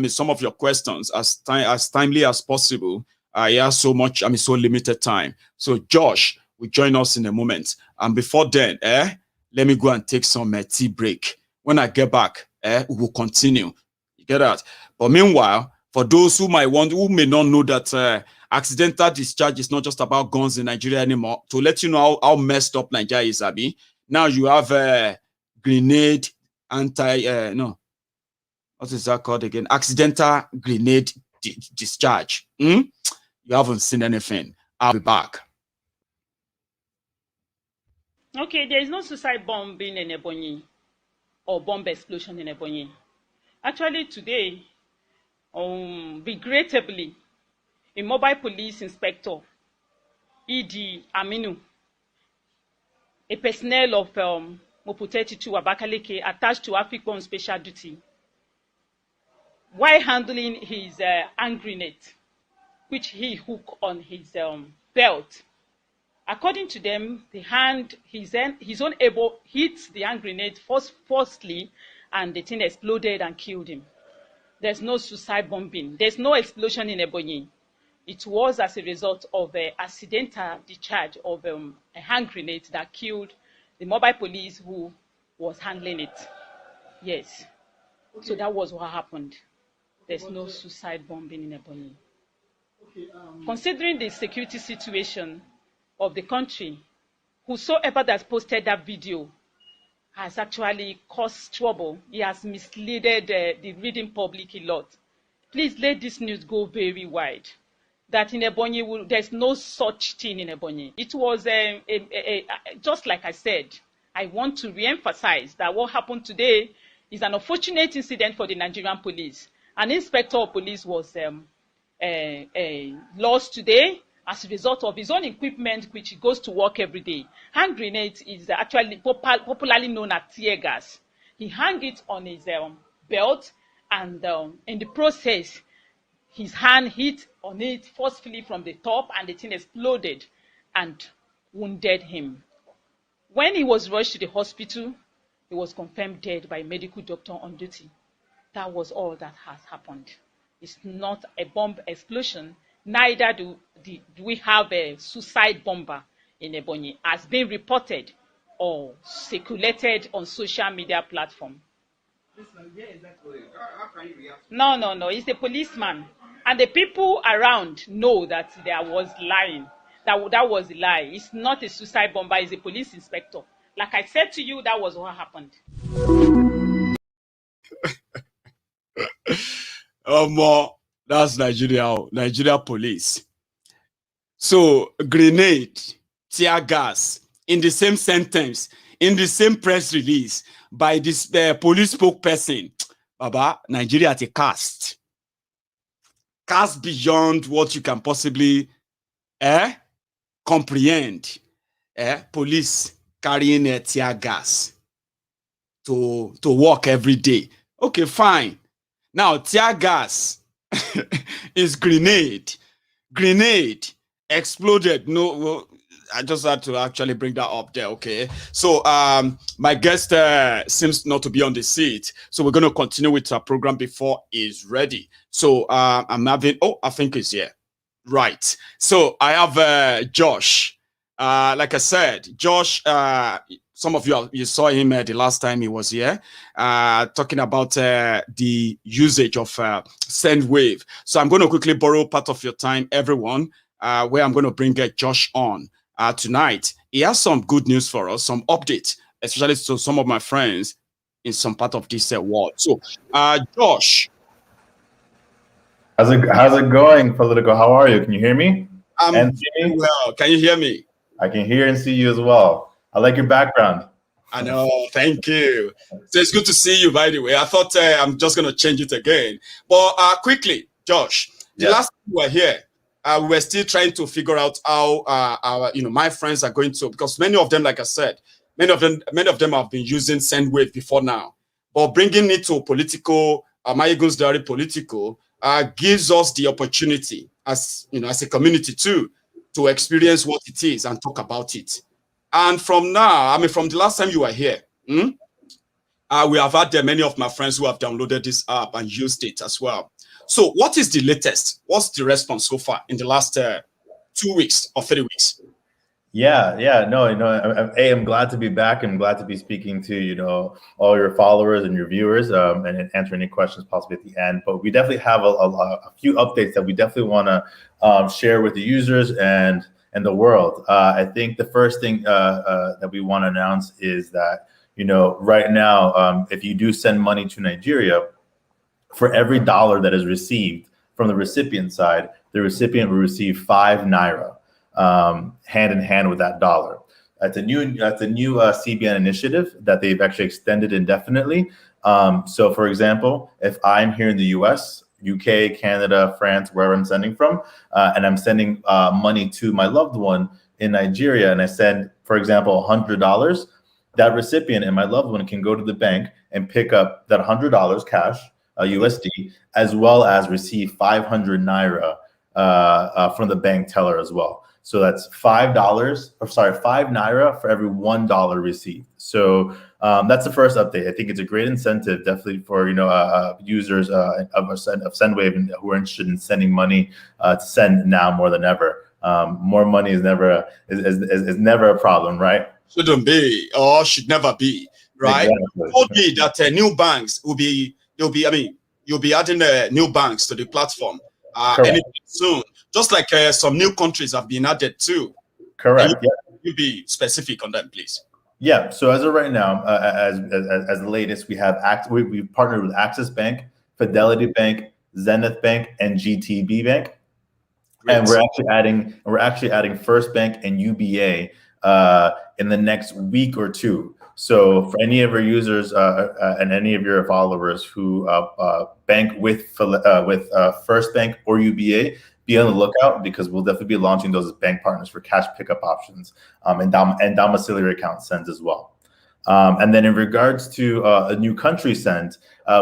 some of your questions as timely as possible. He has so limited time. So Josh will join us in a moment. And before then, let me go and take some tea break. When I get back, we will continue. You get that? But meanwhile, for those who may not know that accidental discharge is not just about guns in Nigeria anymore, to let you know how messed up Nigeria is, Abi. Now you have grenade what is that called again? Accidental grenade discharge. You haven't seen anything. I'll be back.
Okay, there is no suicide bombing in Ebonyi or bomb explosion in Ebonyi. Actually, today, regrettably, a mobile police inspector, E.D. Aminu, a personnel of Mopu-32 Abakaleke attached to African Special Duty, while handling his hand grenade, which he hooked on his belt. According to them, his own elbow hit the hand grenade forcefully, and the thing exploded and killed him. There's no suicide bombing. There's no explosion in Ebonyi. It was as a result of an accidental discharge of a hand grenade that killed the mobile police who was handling it. Yes. Okay. So that was what happened. There's no suicide bombing in Ebonyi. Okay, considering the security situation of the country, whosoever that posted that video has actually caused trouble. He has misled the reading public a lot. Please let this news go very wide. That in Ebonyi, there's no such thing in Ebonyi. It was just like I said, I want to re-emphasize that what happened today is an unfortunate incident for the Nigerian police. An inspector of police was lost today as a result of his own equipment, which he goes to work every day. Hand grenade is actually popularly known as tear gas. He hung it on his belt, and in the process, his hand hit on it forcefully from the top, and the thing exploded and wounded him. When he was rushed to the hospital, he was confirmed dead by a medical doctor on duty. That was all that has happened. It's not a bomb explosion. Neither do we have a suicide bomber in Ebonyi, as been reported or circulated on social media platform. No. It's a policeman. And the people around know that there was lying. That was a lie. It's not a suicide bomber, it's a police inspector. Like I said to you, that was what happened.
That's Nigeria police. So grenade, tear gas, in the same sentence, in the same press release by this police spokesperson. Baba, Nigeria at a cast beyond what you can possibly comprehend. Police carrying a tear gas to work every day. Okay, fine. Now tear gas is grenade exploded. No, well, I just had to actually bring that up there. Okay, so my guest seems not to be on the seat, so we're going to continue with our program before he's ready. So I'm having, I think he's here, right? So I have Josh. Like I said, Josh, some of you saw him the last time he was here, talking about the usage of Sendwave. So I'm going to quickly borrow part of your time, everyone, where I'm going to bring Josh on tonight. He has some good news for us, some updates, especially to some of my friends in some part of this world. So, Josh.
How's it going, Politico? How are you? Can you hear me?
I'm well. Can you hear me?
I can hear and see you as well. I like your background.
I know. Thank you. So it's good to see you, by the way. I thought I'm just going to change it again. But quickly, Josh, the last time we were here, we were still trying to figure out how my friends are going to, because many of them, like I said, many of them have been using Sendwave before now. But bringing it to Politico, Maiyegun's diary Politico, gives us the opportunity as a community too, to experience what it is and talk about it. And from now, from the last time you were here, we have had many of my friends who have downloaded this app and used it as well. So what is the latest? What's the response so far in the last 2 weeks or 3 weeks?
I'm glad to be back. I'm glad to be speaking to, all your followers and your viewers and answer any questions possibly at the end. But we definitely have a few updates that we definitely want to share with the users and the world. I think the first thing that we want to announce is that, right now, if you do send money to Nigeria, for every dollar that is received from the recipient side, the recipient will receive 5 Naira. Hand in hand with that dollar. That's a new CBN initiative that they've actually extended indefinitely. So for example, if I'm here in the US, UK, Canada, France, wherever I'm sending from, and I'm sending money to my loved one in Nigeria, and I send, for example, $100, that recipient and my loved one can go to the bank and pick up that $100 cash, USD, as well as receive 500 Naira from the bank teller as well. So that's $5 Naira for every $1 received. So that's the first update. I think it's a great incentive, definitely for users of Sendwave who are interested in sending money to send now more than ever. More money is never a problem, right?
Shouldn't be or should never be, right?
Exactly.
Told me that new banks you'll be adding new banks to the platform anytime soon. Just like some new countries have been added too.
Correct.
You be specific on that, please.
Yeah. So as of right now, as the latest, we've partnered with Access Bank, Fidelity Bank, Zenith Bank, and GTB Bank. Great. And we're actually adding First Bank and UBA in the next week or two. So for any of our users and any of your followers who bank with First Bank or UBA, be on the lookout, because we'll definitely be launching those as bank partners for cash pickup options and domiciliary account sends as well. And then in regards to a new country send,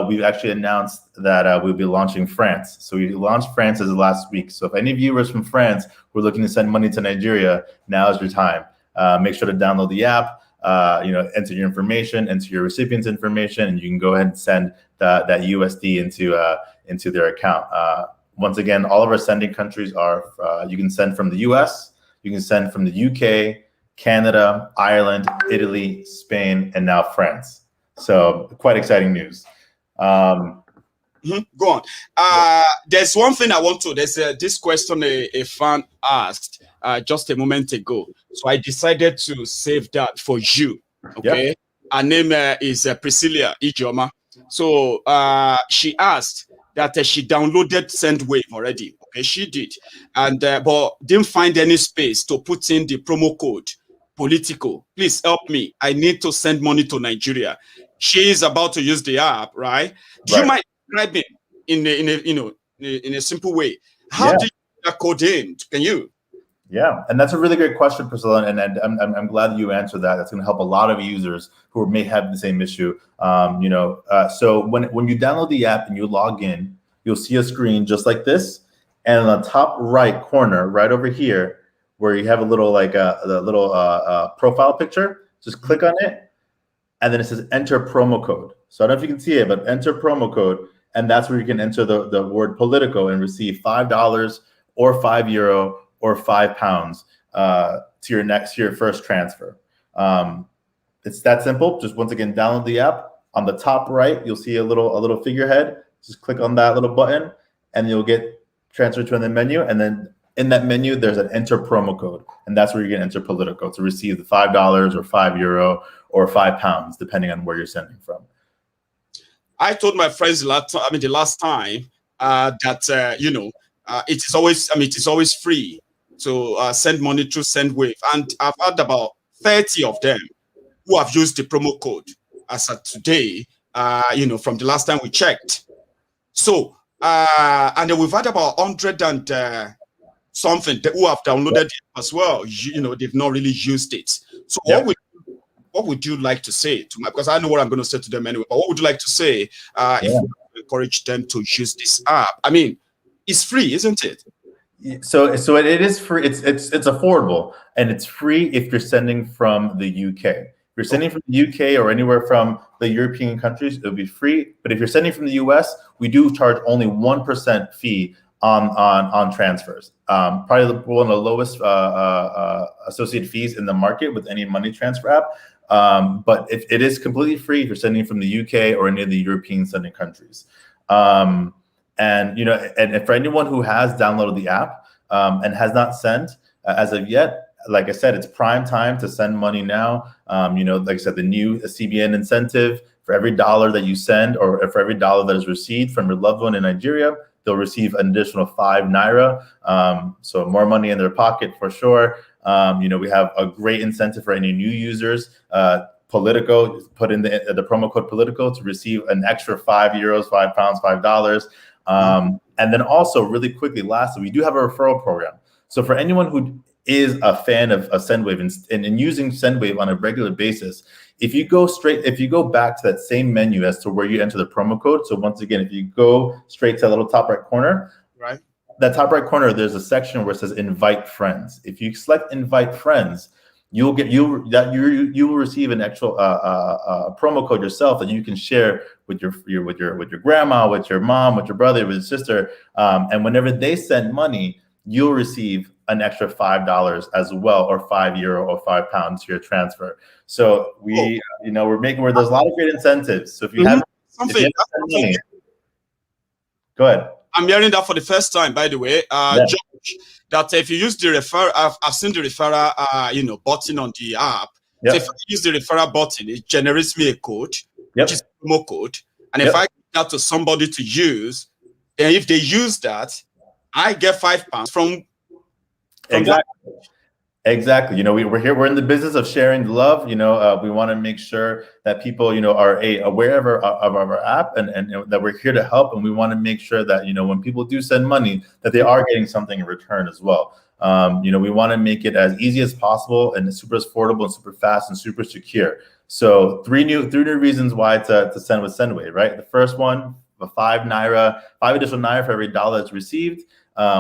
we've actually announced that we'll be launching France. So we launched France as of last week. So if any viewers from France who are looking to send money to Nigeria, now is your time. Make sure to download the app. Enter your information, enter your recipient's information, and you can go ahead and send that USD into their account. Once again, all of our sending countries are, you can send from the US, you can send from the UK, Canada, Ireland, Italy, Spain, and now France. So quite exciting news.
Go on. There's one thing I want to, there's this question a fan asked just a moment ago. So I decided to save that for you. Okay. Yep. Her name is Priscilla Ijoma. So she asked that she downloaded Sendwave already. Okay, she did. And but didn't find any space to put in the promo code Politico. Please help me. I need to send money to Nigeria. She is about to use the app, right? Do you mind describing in a simple way? How do you put that code in? Can you?
Yeah, and that's a really great question, Priscilla, and I'm glad that you answered that. That's going to help a lot of users who may have the same issue. So when you download the app and you log in, you'll see a screen just like this, and on the top right corner, right over here, where you have a little profile picture, just click on it, and then it says enter promo code. So I don't know if you can see it, but enter promo code, and that's where you can enter the word Politico and receive $5 or €5 or £5 to your first transfer. It's that simple. Just once again, download the app. On the top right, you'll see a little figurehead. Just click on that little button, and you'll get transferred to the menu. And then in that menu, there's an enter promo code, and that's where you're gonna enter Politico to receive the $5 or €5 or £5, depending on where you're sending from.
I told my friends the last time that it is always free to send money through Sendwave, and I've had about 30 of them who have used the promo code as of today, from the last time we checked. So, and then we've had about 100 and something who have downloaded it as well. They've not really used it. So what would you like to say to because I know what I'm going to say to them anyway, but what would you like to say if you encourage them to use this app? I mean, it's free, isn't it?
So it is free. It's affordable, and it's free if you're sending from the UK. If you're sending from the UK or anywhere from the European countries, it'll be free. But if you're sending from the US, we do charge only 1% fee on transfers. Probably one of the lowest associated fees in the market with any money transfer app. But if it is completely free if you're sending from the UK or any of the European sending countries. And for anyone who has downloaded the app and has not sent as of yet, like I said, it's prime time to send money now. Like I said, the new CBN incentive, for every dollar that you send or for every dollar that is received from your loved one in Nigeria, they'll receive an additional 5 Naira. So more money in their pocket for sure. We have a great incentive for any new users. Politico, put in the promo code Politico to receive an extra €5, £5, $5. And then also really quickly, lastly, we do have a referral program. So for anyone who is a fan of Sendwave and using Sendwave on a regular basis, if you go back to that same menu as to where you enter the promo code. So once again, if you go straight to the little top right corner,
right,
that top right corner, there's a section where it says invite friends. If you select invite friends, you will receive an actual promo code yourself that you can share with your grandma, with your mom, with your brother, with your sister, and whenever they send money, you'll receive an extra $5 as well, or €5 or £5 to your transfer. So we're there's a lot of great incentives. So if you have money, go ahead.
I'm hearing that for the first time, by the way, George, that if you use the referral, I've seen the referral, button on the app. So if I use the referral button, it generates me a code, which is a promo code. And if I give that to somebody to use, then if they use that, I get £5 from
exactly. Exactly. We're in the business of sharing the love. We want to make sure that people, are aware of our app and that we're here to help. And we want to make sure that, when people do send money, that they are getting something in return as well. We want to make it as easy as possible and super affordable and super fast and super secure. So three new reasons why to send with Sendwave, right? The first one, the 5 additional Naira for every dollar that's received.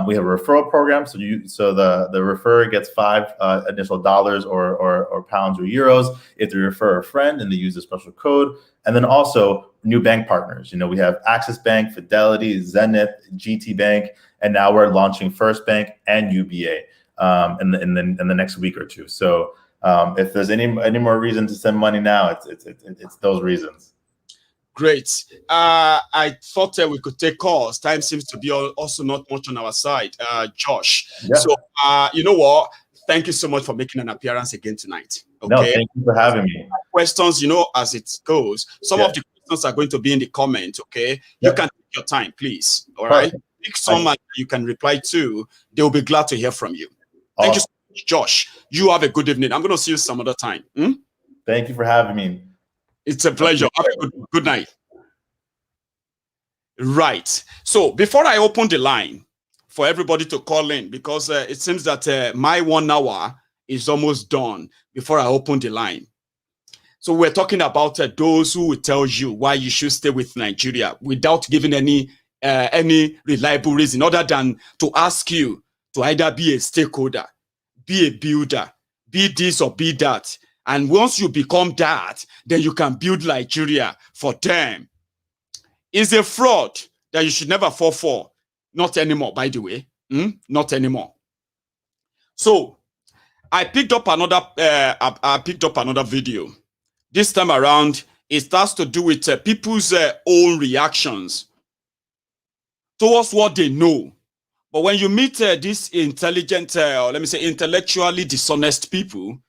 We have a referral program, so the referrer gets 5 initial dollars or pounds or euros if they refer a friend and they use a special code. And then also new bank partners. We have Access Bank, Fidelity, Zenith, GT Bank, and now we're launching First Bank and UBA in the next week or two. So if there's any more reason to send money now, it's those reasons.
Great. I thought we could take calls. Time seems to be also not much on our side, Josh. Yeah. So, you know what? Thank you so much for making an appearance again tonight. Okay.
No, thank you for having me.
Questions, as it goes. Some of the questions are going to be in the comment. Okay. You can take your time, please. All right. Pick someone you can reply to. They will be glad to hear from you. Thank you so much, Josh. You have a good evening. I'm going to see you some other time.
Thank you for having me.
It's a pleasure. Have a good night. Right. So before I open the line for everybody to call in, because it seems that my 1 hour is almost done before I open the line. So we're talking about those who will tell you why you should stay with Nigeria without giving any reliable reason other than to ask you to either be a stakeholder, be a builder, be this or be that. And once you become that, then you can build Nigeria for them. It's a fraud that you should never fall for. Not anymore, by the way. Not anymore. So I picked up another video. This time around, it has to do with people's own reactions towards what they know. But when you meet these intelligent, or let me say intellectually dishonest people,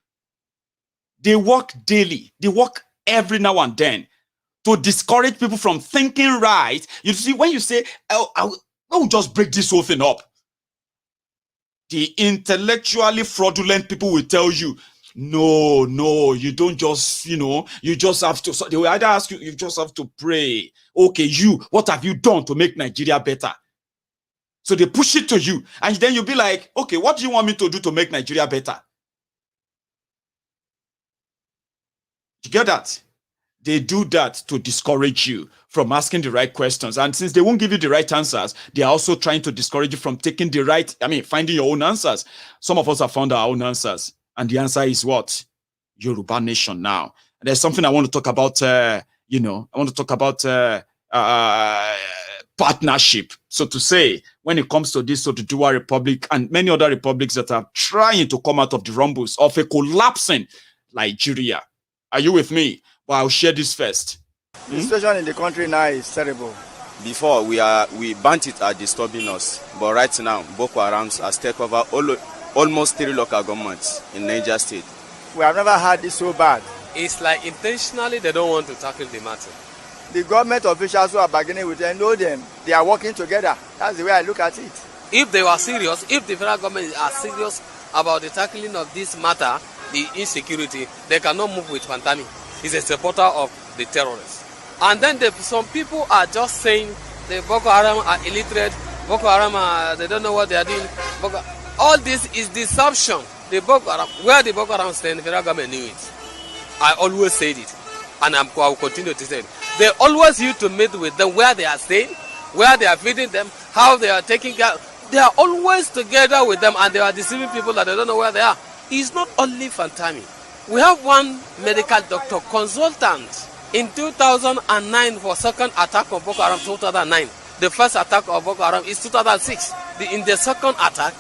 they work daily. They work every now and then to discourage people from thinking right. You see, when you say, I'll just break this whole thing up. The intellectually fraudulent people will tell you, No, you don't just, you just have to, so they will either ask you, you just have to pray. Okay, what have you done to make Nigeria better? So they push it to you, and then you'll be like, okay, what do you want me to do to make Nigeria better? You get that? They do that to discourage you from asking the right questions. And since they won't give you the right answers, they are also trying to discourage you from taking finding your own answers. Some of us have found our own answers. And the answer is what? Yoruba nation now. And there's something I want to talk about, I want to talk about partnership, so to say, when it comes to this Oduduwa Republic and many other republics that are trying to come out of the rumbles of a collapsing Nigeria. Are you with me? Well, I'll share this first.
The situation in the country now is terrible.
Before, we bandits are disturbing us, but right now, Boko Haram has taken over almost 3 local governments in Niger State.
We have never had this so bad.
It's like intentionally they don't want to tackle the matter.
The government officials who are bargaining with them know them. They are working together. That's the way I look at it.
If they were serious, if the federal government are serious about the tackling of this matter, the insecurity, they cannot move with Fantani. He's a supporter of the terrorists. And then some people are just saying the Boko Haram are illiterate, Boko Haram they don't know what they are doing. All this is deception. The Boko Haram, where the Boko Haram stand, the federal government knew it. I always said it, and I will continue to say it. They always used to meet with them where they are staying, where they are feeding them, how they are taking care. They are always together with them, and they are deceiving people that they don't know where they are. It's not only Fantami. We have one medical doctor consultant in 2009 for second attack of Boko Haram, 2009. The first attack of Boko Haram is 2006. In the second attack,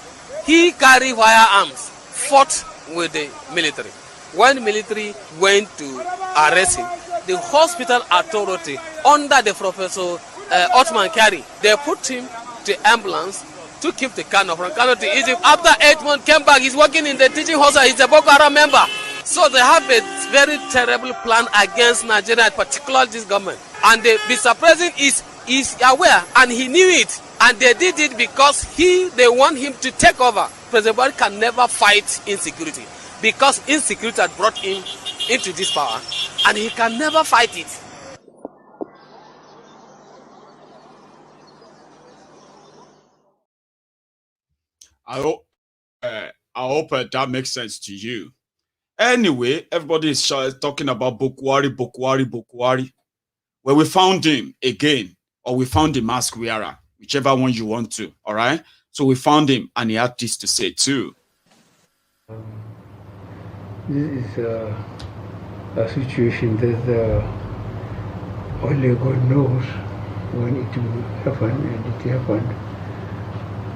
he carried firearms, fought with the military. When military went to arrest him, the hospital authority under the Professor Otman Kari, they put him to ambulance to keep the Kano from Kano to Egypt. After 8 months, came back. He's working in the teaching hospital. He's a Boko Haram member. So they have a very terrible plan against Nigeria, particularly this government. And the Mr. President is aware, and he knew it. And they did it because they want him to take over. President Buhari can never fight insecurity, because insecurity had brought him into this power, and he can never fight it.
I hope that makes sense to you. Anyway, everybody is talking about Buhari. Well, we found him again, or we found the mask wearer, whichever one you want to, all right? So we found him, and he had this to say too.
This is a situation that only God knows when it will happen, and it happened.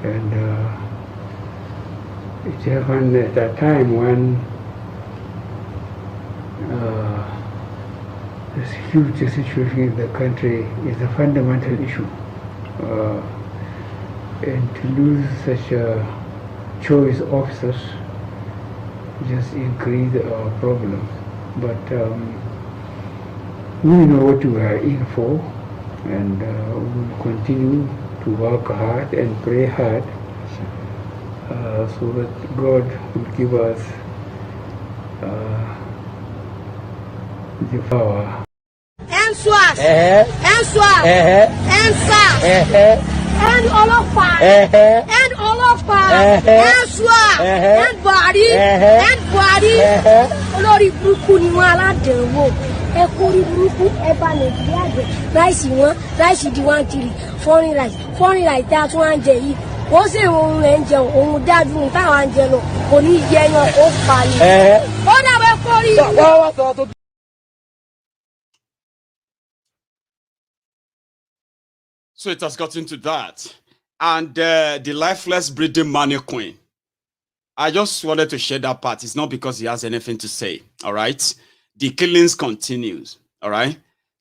And it happened at a time when the security situation in the country is a fundamental issue. And to lose such a choice officers just increase our problems. But we know what we are in for, and we will continue to work hard and pray hard so that God will give us the power.
And SWAT, and SWAT, and SAS, and Olofa, and Olofa, and SWAT, and Buhari, and Buhari. Olórí burúkú ni wọ́n aládẹ̀wò. Ẹ kórí burúkú ẹ bá Nàìjíríà jẹ́. Ráìsì di 1 foreign rice tá a tún wá ń jẹ yìí. Ó sì ohun rẹ̀ ń jẹun, ohun dájú ní táwọn ń jẹ lọ. Kò ní yẹ yan ó pa ni. Ó dàbẹ̀ kórí.
So it has gotten to that. And the lifeless breeding mannequin. I just wanted to share that part. It's not because he has anything to say, all right? The killings continues, all right?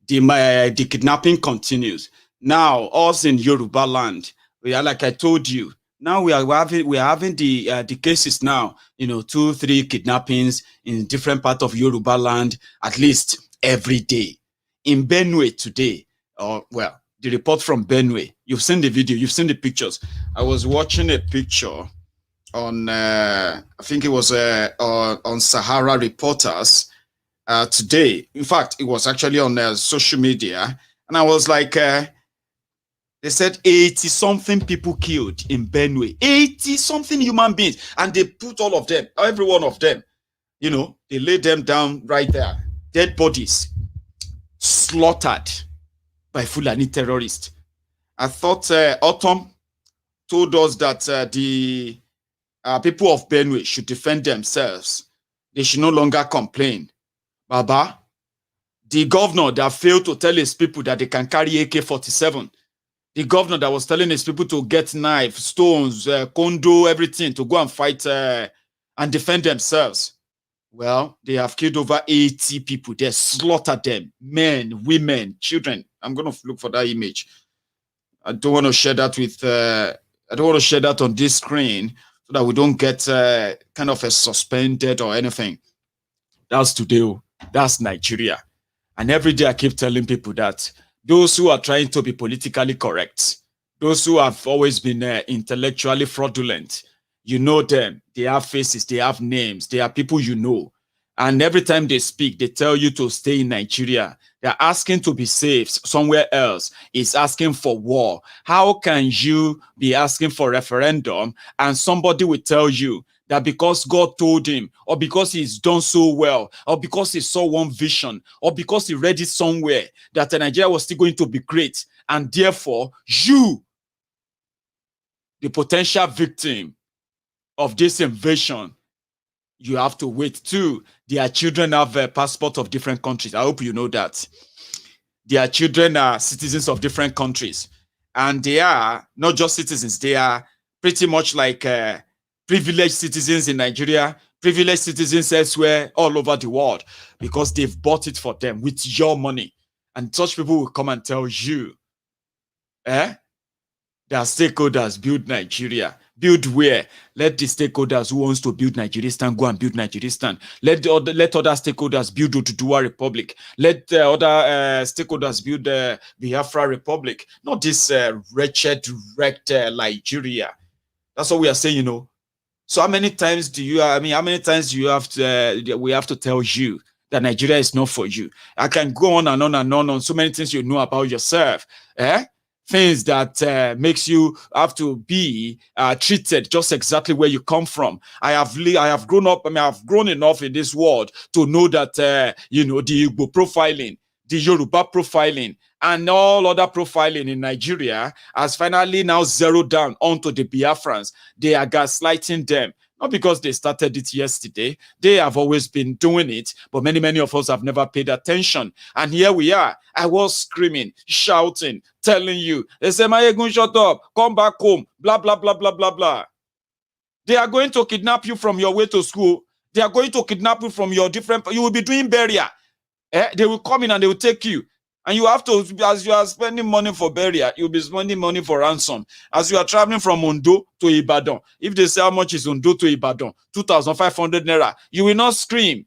The kidnapping continues. Now, us in Yoruba land, we are, like I told you, now we are having the cases now, 2-3 kidnappings in different parts of Yoruba land, at least every day. In Benue today, the report from Benue, you've seen the video, you've seen the pictures. I was watching a picture on I think it was on Sahara Reporters today. In fact, it was actually on social media, and I was like, they said 80-something people killed in Benue, 80-something human beings, and they put all of them, every one of them, you know, they laid them down right there, dead bodies, slaughtered by Fulani terrorists. I thought Autumn told us that the people of Benue should defend themselves. They should no longer complain. Baba, the governor that failed to tell his people that they can carry AK-47, the governor that was telling his people to get knives, stones, condo, everything to go and fight and defend themselves. Well, they have killed over 80 people. They slaughtered them, men, women, children. I'm going to look for that image. I don't want to share that with, I don't want to share that on this screen so that we don't get kind of a suspended or anything. That's today. That's Nigeria. And every day I keep telling people that those who are trying to be politically correct, those who have always been intellectually fraudulent, you know them. They have faces, they have names, they are people you know. And every time they speak, they tell you to stay in Nigeria. They're asking to be safe somewhere else. It's asking for war. How can you be asking for referendum and somebody will tell you that because God told him, or because he's done so well, or because he saw one vision, or because he read it somewhere, that Nigeria was still going to be great, and therefore you, the potential victim of this invasion, you have to wait too. Their children have a passport of different countries. I hope you know that. Their children are citizens of different countries. And they are not just citizens, they are pretty much like privileged citizens in Nigeria, privileged citizens elsewhere, all over the world, because they've bought it for them with your money. And such people will come and tell you, that stakeholders build Nigeria. Build where? Let the stakeholders who wants to build Nigeristan go and build Nigeristan. Let other stakeholders build Oduduwa Republic. Let other stakeholders build the Biafra Republic. Not this wretched, wrecked Nigeria. That's what we are saying, you know. So how many times do you? How many times do you have to? We have to tell you that Nigeria is not for you. I can go on and on and on so many things you know about yourself. Things that makes you have to be treated just exactly where you come from. I have grown up. I've grown enough in this world to know that you know, the Igbo profiling, the Yoruba profiling, and all other profiling in Nigeria has finally now zeroed down onto the Biafrans. They are gaslighting them. Not because they started it yesterday. They have always been doing it, but many of us have never paid attention. And here we are. I was screaming, shouting, telling you, they say, Maiyegun, shut up, come back home, blah, blah, blah, blah, blah, blah. They are going to kidnap you from your way to school. They are going to kidnap you from your different, you will be doing burial. They will come in and they will take you. And you have to, as you are spending money for burial, you'll be spending money for ransom. As you are traveling from Ondo to Ibadan, if they say how much is Ondo to Ibadan, 2,500 Naira, you will not scream.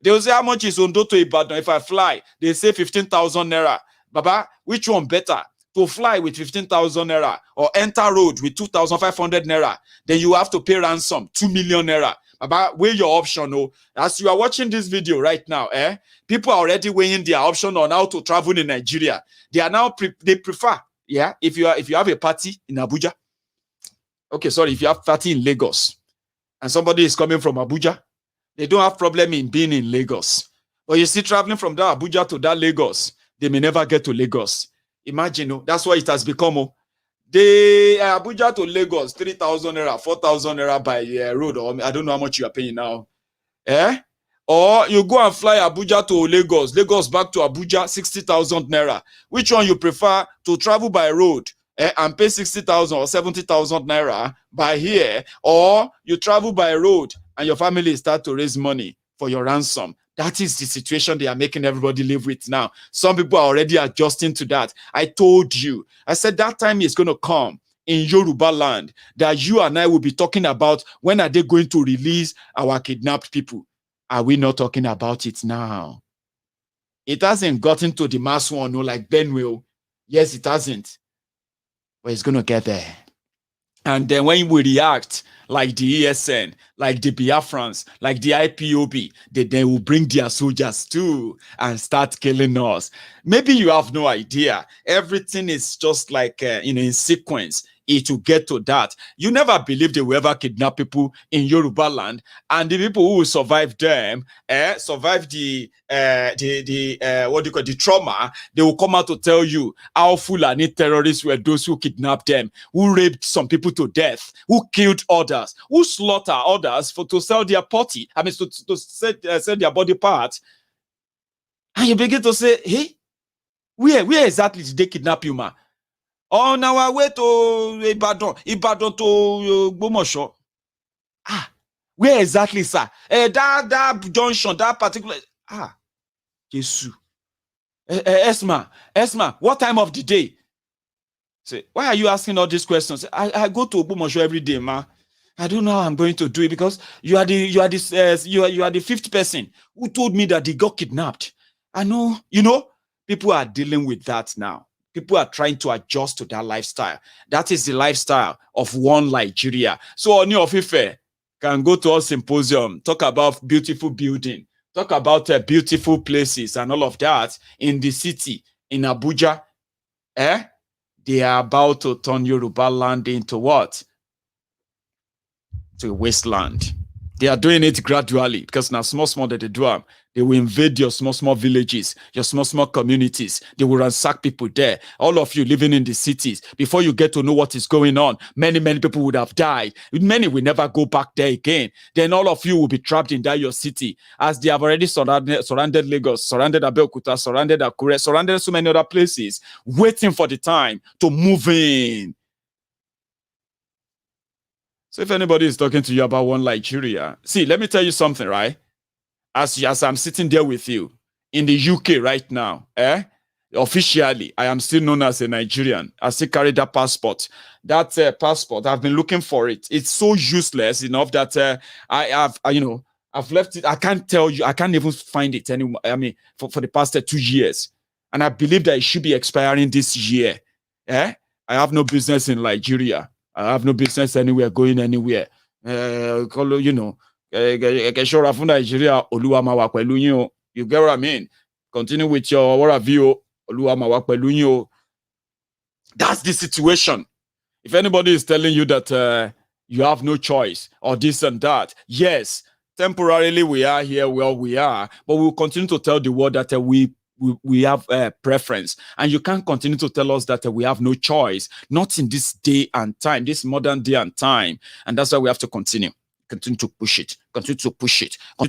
They will say how much is Ondo to Ibadan. If I fly, they say 15,000 Naira. Baba, which one better? To fly with 15,000 Naira or enter road with 2,500 Naira, then you have to pay ransom, 2 million Naira. Baba, weigh your option. Oh, as you are watching this video right now, people are already weighing their option on how to travel in Nigeria. They are now they prefer, if you have a party in Abuja, okay, sorry, if you have a party in Lagos and somebody is coming from Abuja, they don't have problem in being in Lagos. But you see, traveling from that Abuja to that Lagos, they may never get to Lagos. Imagine, that's what it has become. The Abuja to Lagos, 3,000 Naira, 4,000 Naira by road, or I don't know how much you are paying now. Or you go and fly Abuja to Lagos, Lagos back to Abuja, 60,000 Naira. Which one you prefer, to travel by road and pay 60,000 or 70,000 Naira by here, or you travel by road and your family start to raise money for your ransom? That is the situation they are making everybody live with now. Some people are already adjusting to that. I told you. I said that time is going to come in Yoruba land that you and I will be talking about when are they going to release our kidnapped people. Are we not talking about it now? It hasn't gotten to the mass one, no, like Benwell. Yes, it hasn't. But it's going to get there. And then when we react, like the ESN, like the Biafrans, like the IPOB, they will bring their soldiers too and start killing us. Maybe you have no idea. Everything is just like, in sequence. It will get to that. You never believe they will ever kidnap people in Yoruba land, and the people who will survive them, survive the trauma, they will come out to tell you how Fulani terrorists were those who kidnapped them, who raped some people to death, who killed others, who slaughtered others to sell their body, to sell their body parts. And you begin to say, hey, where exactly did they kidnap you, man? On our way to Ibadan to Gbomosho. Where exactly, sir? That junction, that particular. Jesus. Esma, what time of the day? Say, why are you asking all these questions? I go to Gbomosho every day, man. I don't know how I'm going to do it because you are the fifth person who told me that they got kidnapped. I know, people are dealing with that now. People are trying to adjust to that lifestyle. That is the lifestyle of one Nigeria. So Oni of Ife can go to a symposium, talk about beautiful building, talk about beautiful places and all of that in the city, in Abuja. They are about to turn Yoruba land into what? To a wasteland. They are doing it gradually because now small that they do them. They will invade your small villages, your small communities. They will ransack people there. All of you living in the cities, before you get to know what is going on, many people would have died. Many will never go back there again. Then all of you will be trapped in that your city, as they have already surrounded Lagos, surrounded Abeokuta, surrounded Akure, surrounded so many other places, waiting for the time to move in. So if anybody is talking to you about one Nigeria, see, let me tell you something, right? As I'm sitting there with you in the UK right now, officially, I am still known as a Nigerian. I still carry that passport. That passport, I've been looking for it. It's so useless enough that I've left it. I can't tell you. I can't even find it anymore. I mean, for the past 2 years. And I believe that it should be expiring this year. I have no business in Nigeria. I have no business anywhere, going anywhere. You get what I mean? Continue with your what view. That's the situation. If anybody is telling you that you have no choice or this and that, yes, temporarily we are here where we are, but we'll continue to tell the world that we have preference, and you can't continue to tell us that we have no choice, not in this day and time, this modern day and time, and that's why we have to continue to push it, continue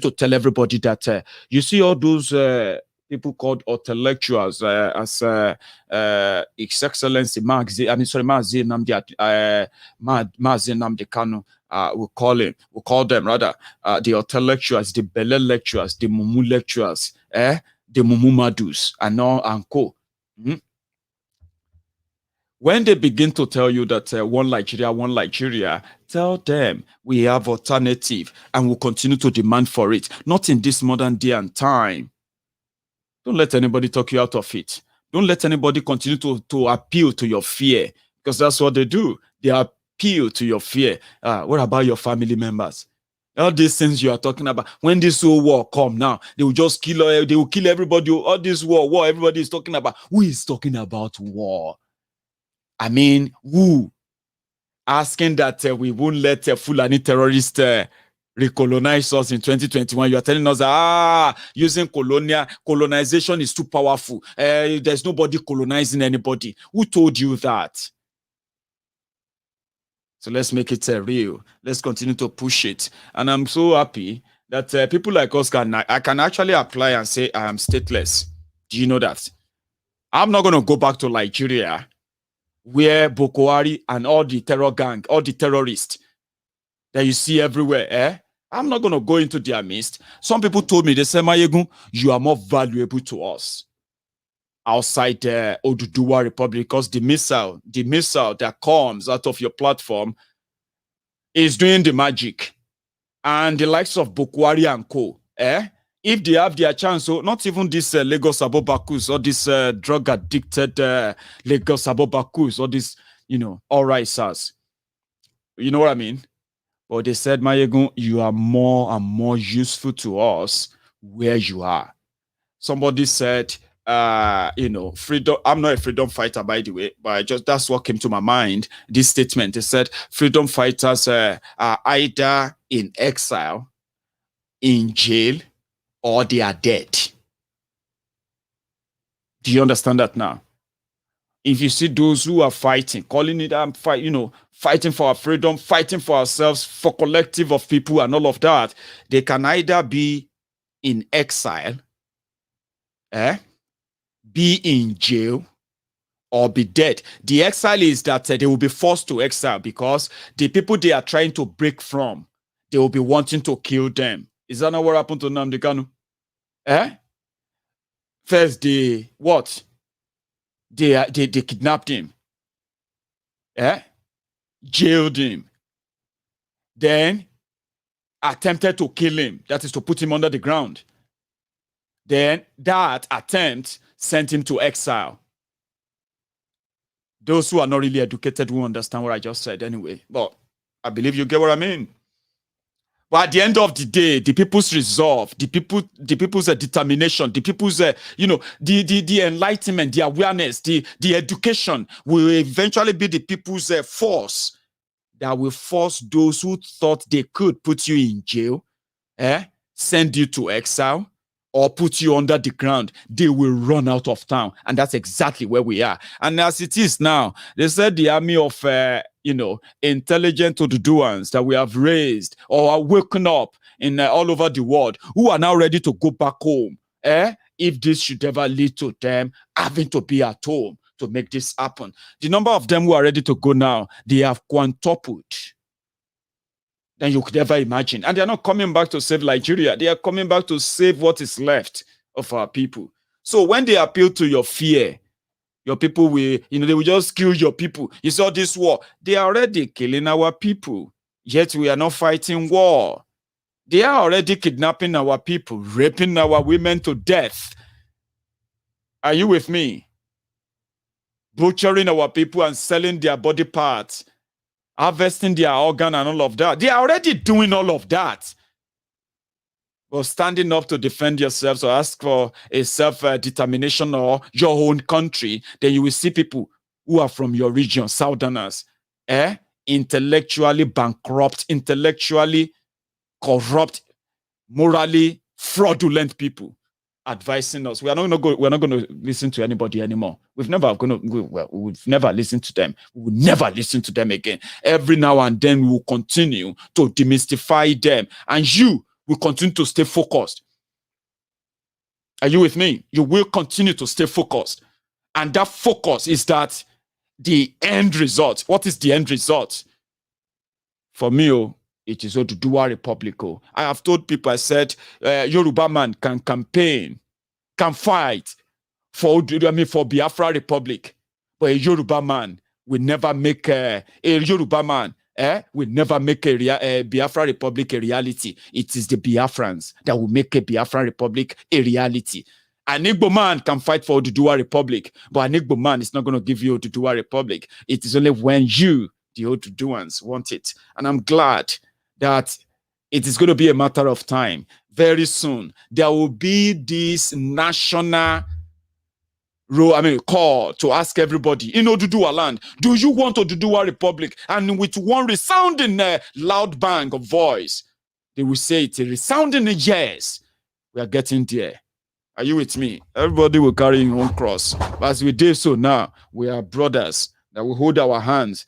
to tell everybody that you see all those people called intellectuals, as His Excellency Mazi Nnamdi Kanu, we'll call them rather the intellectuals, the Bele lecturers, the Mumu lecturers, the Mumumadus and co. When they begin to tell you that one Nigeria, tell them we have alternative and we'll continue to demand for it. Not in this modern day and time. Don't let anybody talk you out of it. Don't let anybody continue to appeal to your fear, because that's what they do. They appeal to your fear. What about your family members? All these things you are talking about, when this whole war come now, they will just kill everybody. All this war, everybody is talking about. Who is talking about war? I mean, who? Asking that we won't let Fulani terrorists recolonize us in 2021. You are telling us that using colonization is too powerful. There's nobody colonizing anybody. Who told you that? So let's make it real. Let's continue to push it. And I'm so happy that people like us can actually apply and say, I am stateless. Do you know that? I'm not going to go back to Nigeria, where Boko Haram and all the terror gang, all the terrorists that you see everywhere, I'm not going to go into their midst. Some people told me, they said, Maiyegun, you are more valuable to us outside the Oduduwa Republic, because the missile that comes out of your platform is doing the magic. And the likes of Boko Haram and co, if they have their chance, so not even this Lagos Abobakus or this drug-addicted Lagos Abobakus or this, all risers. You know what I mean? But they said, Maiyegun, you are more and more useful to us where you are. Somebody said, freedom. I'm not a freedom fighter, by the way, but that's what came to my mind. This statement. They said freedom fighters are either in exile, in jail, or they are dead. Do you understand that now? If you see those who are fighting, calling it fighting for our freedom, fighting for ourselves, for collective of people and all of that, they can either be in exile, be in jail, or be dead. The exile is that they will be forced to exile because the people they are trying to break from, they will be wanting to kill them. Is that not what happened to Nnamdi Kanu? First, they kidnapped him. Jailed him. Then attempted to kill him. That is to put him under the ground. Then that attempt sent him to exile. Those who are not really educated will understand what I just said anyway. But I believe you get what I mean. But at the end of the day, the people's resolve, the people's determination, the people's, the enlightenment, the awareness, the education will eventually be the people's force that will force those who thought they could put you in jail, send you to exile, or put you under the ground. They will run out of town. And that's exactly where we are. And as it is now, they said the army of, intelligent Oduduwans that we have raised or are woken up in all over the world, who are now ready to go back home. If this should ever lead to them having to be at home to make this happen. The number of them who are ready to go now, they have quintupled than you could ever imagine. And they're not coming back to save Nigeria. They are coming back to save what is left of our people. So when they appeal to your fear, your people will, they will just kill your people. You saw this war. They are already killing our people. Yet we are not fighting war. They are already kidnapping our people, raping our women to death. Are you with me? Butchering our people and selling their body parts, harvesting their organ and all of that. They are already doing all of that. But standing up to defend yourselves or ask for a self-determination or your own country, then you will see people who are from your region, Southerners, intellectually bankrupt, intellectually corrupt, morally fraudulent people advising us. We're not going to listen to anybody anymore. We've never listened to them. We will never listen to them again. Every now and then we will continue to demystify them, and you will continue to stay focused. Are you with me? You will continue to stay focused. And that focus is that the end result. What is the end result? For me, it is Oduduwa Republic. I have told people, I said, Yoruba man can campaign, can fight for Biafra Republic, but a Yoruba man will never make a Biafra Republic a reality. It is the Biafrans that will make a Biafra Republic a reality. An Igbo man can fight for Oduduwa Republic, but an Igbo man is not going to give you Oduduwa Republic. It is only when you, the Oduduwans, want it. And I'm glad that it is going to be a matter of time. Very soon, there will be this national call to ask everybody in Oduduwa land, do you want Oduduwa Republic? And with one resounding loud bang of voice, they will say it's a resounding yes. We are getting there. Are you with me? Everybody will carry your own cross. But as we do so now, we are brothers that will hold our hands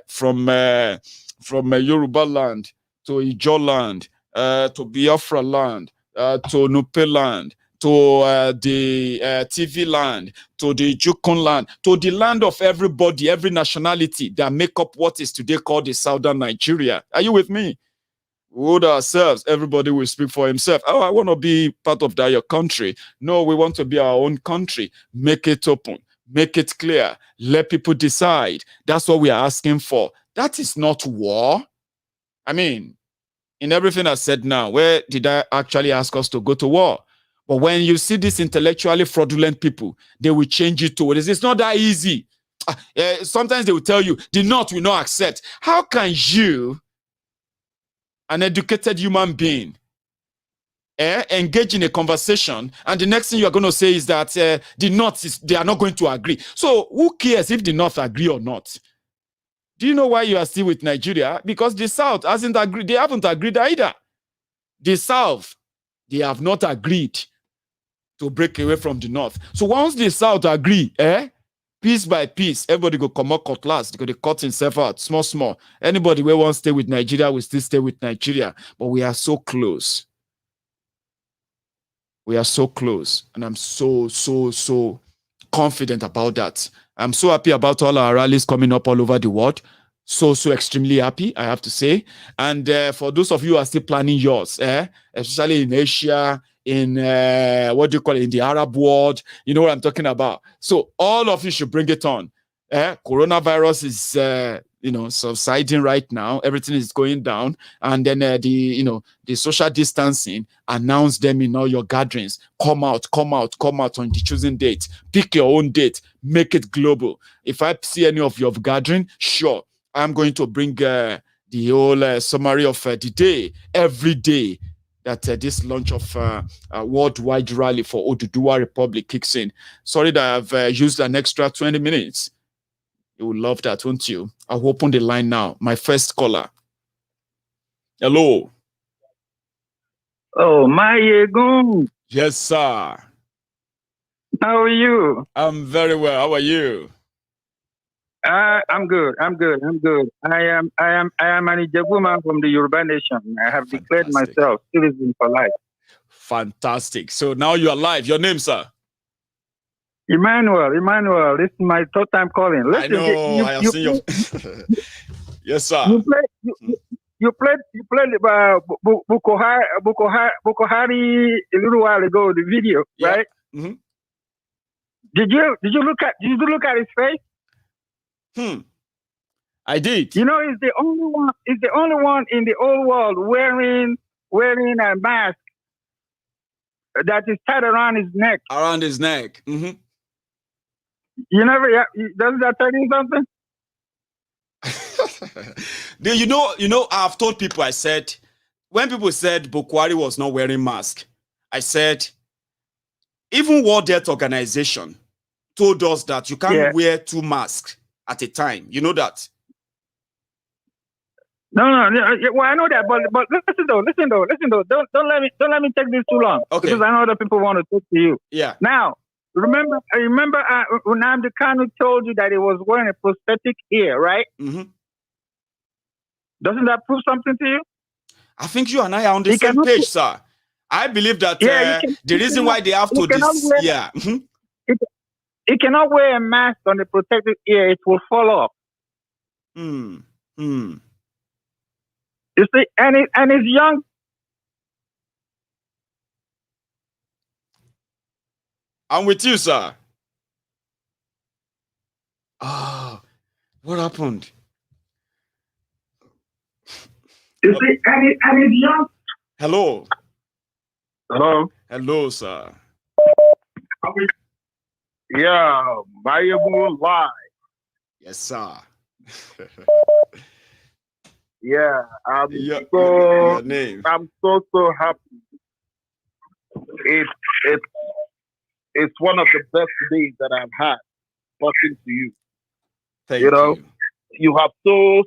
from Yoruba land to Ijo land, to Biafra land, to Nupe land, to the TV land, to the Jukun land, to the land of everybody, every nationality that make up what is today called the Southern Nigeria. Are you with me? We hold ourselves. Everybody will speak for himself. Oh, I want to be part of that your country. No, we want to be our own country. Make it open. Make it clear. Let people decide. That's what we are asking for. That is not war. I mean, in everything I said now, where did I actually ask us to go to war? But when you see these intellectually fraudulent people, they will change it to it. It's not that easy. sometimes they will tell you, the North will not accept. How can you, an educated human being, engage in a conversation, and the next thing you are going to say is that the North, they are not going to agree. So who cares if the North agree or not? Do you know why you are still with Nigeria? Because the South hasn't agreed. They haven't agreed either. The South, they have not agreed to break away from the North. So once the South agree, piece by piece, everybody go come out cutlass. They go to cut himself out, small. Anybody who wants to stay with Nigeria will still stay with Nigeria. But we are so close. We are so close. And I'm so confident about that. I'm so happy about all our rallies coming up all over the world. So extremely happy, I have to say. And for those of you who are still planning yours, especially in Asia, in what do you call it, in the Arab world, you know what I'm talking about. So all of you should bring it on. Coronavirus is subsiding right now. Everything is going down, and then the social distancing. Announce them in all your gatherings. Come out on the chosen date. Pick your own date. Make it global. If I see any of your gathering, sure, I'm going to bring the whole summary of the day every day that this launch of a worldwide rally for Oduduwa Republic kicks in. Sorry that I've used an extra 20 minutes. You will love that, won't you? I'll open the line now. My first caller. Hello.
Oh, Maiyegun.
Yes, sir.
How are you?
I'm very well. How are you?
I'm good. I am an Ijebu man from the Yoruba nation. I have declared myself citizen for life.
Fantastic. So now you are live. Your name, sir?
Emmanuel. This is my third time calling. Listen,
I have seen your. Yes, sir.
You played Boko Hari a little while ago. The video, yeah. Right?
Mm-hmm.
Did you look at his face?
I did.
You know, he's the only one in the whole world wearing a mask that is tied around his neck.
Around his neck. Mm-hmm.
Doesn't that tell you something?
You know, I've told people, I said, when people said Buhari was not wearing mask, I said, even World Health Organization told us that you can't wear 2 masks at a time. You know that?
No. Well, I know that, but listen though. Don't let me take this too long.
Okay.
Because I know other people want to talk to you.
Yeah.
Now, remember, Unarmed Kanu told you that he was wearing a prosthetic ear, right?
Mm-hmm.
Doesn't that prove something to you?
I think you and I are on the same page, sir. I believe that the reason why they have to
He cannot wear a mask on the protected ear; it will fall off. You see, and it's young.
I'm with you, sir. What happened?
You see, and it's young.
Hello.
Hello,
sir.
Yeah, Maiyegun live.
Yes, sir.
Yeah, I'm so happy. It's one of the best days that I've had talking to you.
Thank you.
You have so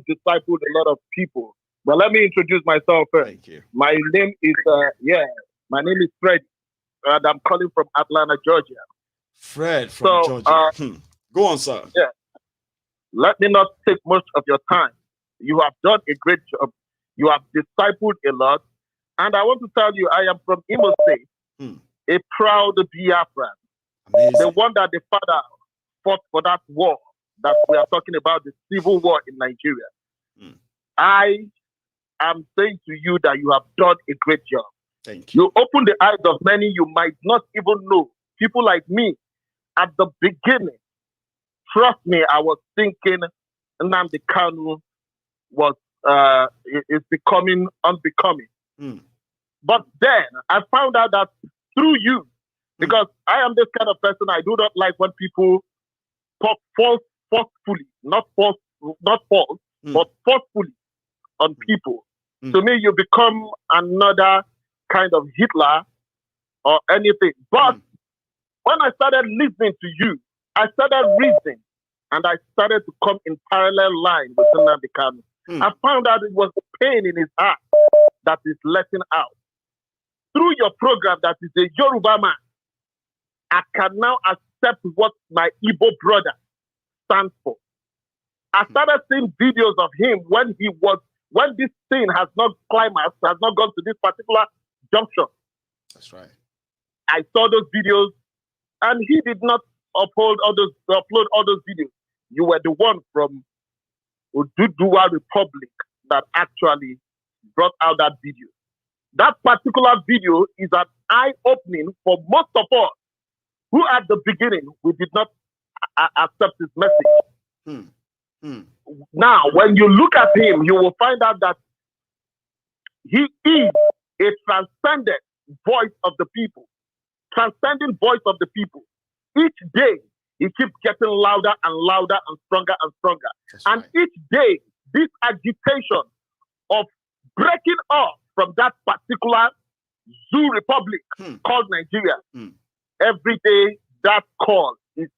discipled a lot of people. But let me introduce myself first.
Thank you.
My name is Fred, and I'm calling from Atlanta, Georgia.
Fred from Georgia. Go on, sir.
Yeah. Let me not take much of your time. You have done a great job. You have discipled a lot. And I want to tell you, I am from Imo State, a proud Biafran. The one that the father fought for that war that we are talking about, the civil war in Nigeria. I am saying to you that you have done a great job.
Thank you.
You opened the eyes of many you might not even know. People like me, at the beginning, trust me, I was thinking Nnamdi Kanu is becoming unbecoming. But then I found out that through you, because I am this kind of person, I do not like when people forcefully, not false, but forcefully on people. To me, you become another kind of Hitler or anything. But when I started listening to you, I started reasoning, and I started to come in parallel line with Nnamdi Kanu. I found out it was the pain in his heart that is letting out. Through your program that is a Yoruba man, I can now accept what my Igbo brother stands for. I started seeing videos of him when this thing has not climaxed, has not gone to this particular junction.
That's right.
I saw those videos, and he did not upload all those videos. You were the one from Oduduwa Republic that actually brought out that video. That particular video is an eye-opening for most of us who at the beginning, we did not accept his message. Now, when you look at him, you will find out that he is a transcendent voice of the people, transcending voice of the people. Each day, he keeps getting louder and louder and stronger and stronger. And each day, this agitation of breaking off from that particular zoo republic called Nigeria, every day that call is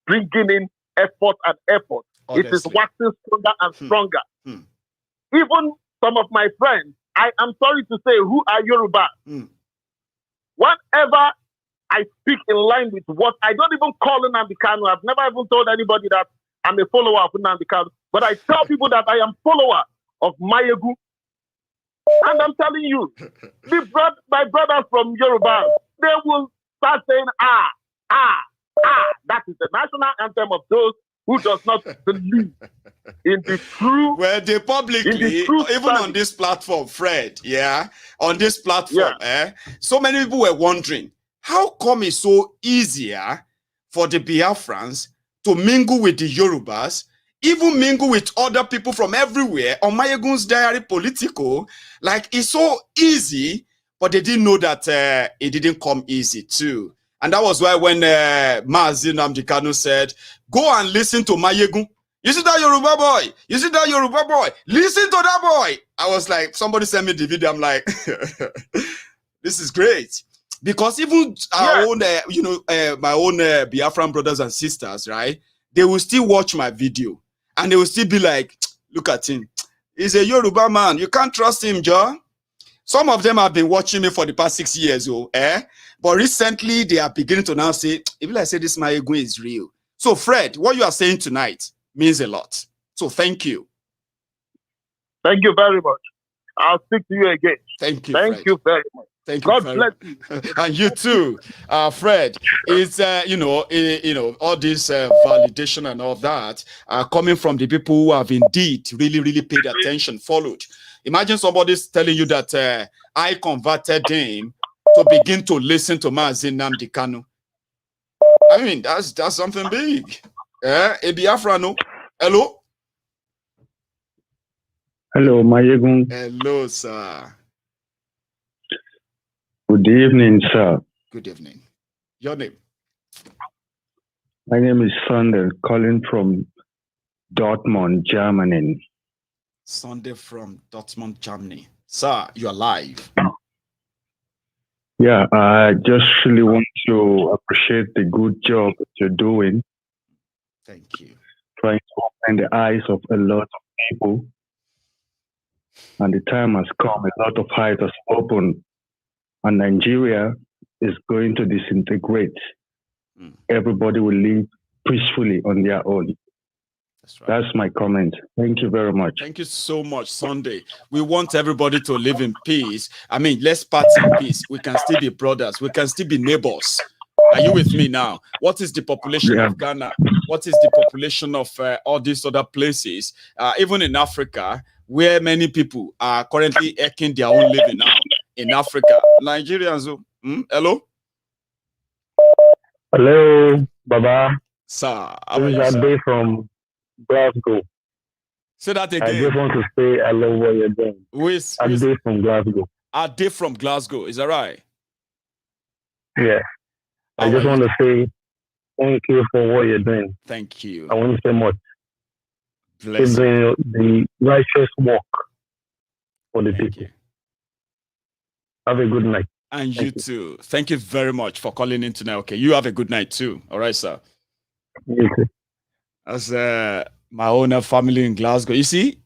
bringing in effort and effort. Honestly. It is waxing stronger and stronger. Even some of my friends, I am sorry to say, who are Yoruba, whenever I speak in line with what I don't even call Nnamdi Kanu. I've never even told anybody that I'm a follower of Nnamdi Kanu, but I tell people that I am follower of Maiyegun. And I'm telling you, my brothers from Yoruba, they will start saying, that is the national anthem of those who does not believe in the true.
Well, they publicly, even on this platform, Fred, on this platform, so many people were wondering, how come it's so easier for the Biafrans to mingle with the Yorubas, even mingle with other people from everywhere on Maiyegun's diary Politico? Like, it's so easy, but they didn't know that it didn't come easy too. And that was why when Mazi Nnamdi Kanu said, go and listen to Maiyegun. You see that Yoruba boy? You see that Yoruba boy? Listen to that boy. I was like, somebody sent me the video. I'm like, this is great. Because even our own, my own Biafran brothers and sisters, right? They will still watch my video. And they will still be like, look at him. He's a Yoruba man. You can't trust him, John. Some of them have been watching me for the past 6 years, but recently they are beginning to now say, if I say this Maiyegun is real. So Fred, what you are saying tonight means a lot. So thank you.
Thank you very much. I'll speak to you again.
Thank you.
Thank you very much.
Thank you. God bless you. And you too, Fred. It's all this validation and all that coming from the people who have indeed really paid attention, followed. Imagine somebody's telling you that I converted him to begin to listen to Mazi Nnamdi Kanu. I mean, that's something big. Biafrano. Hello.
Hello, Maiyegun.
Hello, sir.
Good evening, sir.
Good evening. Your name?
My name is Sunday, calling from Dortmund, Germany.
Sunday from Dortmund, Germany. Sir, you're live.
Yeah, I just really want to appreciate the good job that you're doing.
Thank you.
Trying to open the eyes of a lot of people. And the time has come, a lot of eyes has opened. And Nigeria is going to disintegrate. Everybody will live peacefully on their own.
That's right.
That's my comment. Thank you very much.
Thank you so much, Sunday. We want everybody to live in peace. I mean, let's part in peace. We can still be brothers. We can still be neighbors. Are you with me now? What is the population of Ghana? What is the population of all these other places? Even in Africa, where many people are currently earning their own living now. In Africa, Nigerians. Hello.
Hello, Baba.
Sir,
this is Ade from Glasgow.
Say that again.
I just want to say hello what you're doing. Ade from Glasgow.
Ade from Glasgow. Is that right?
Yeah. I just want to say Thank you for what you're doing.
Thank you.
I want to say much.
Bless
the righteous walk for the people. Have a good night.
And you too. Thank you very much for calling in tonight. Okay, you have a good night too. All right, sir.
You too.
As my own family in Glasgow. You see,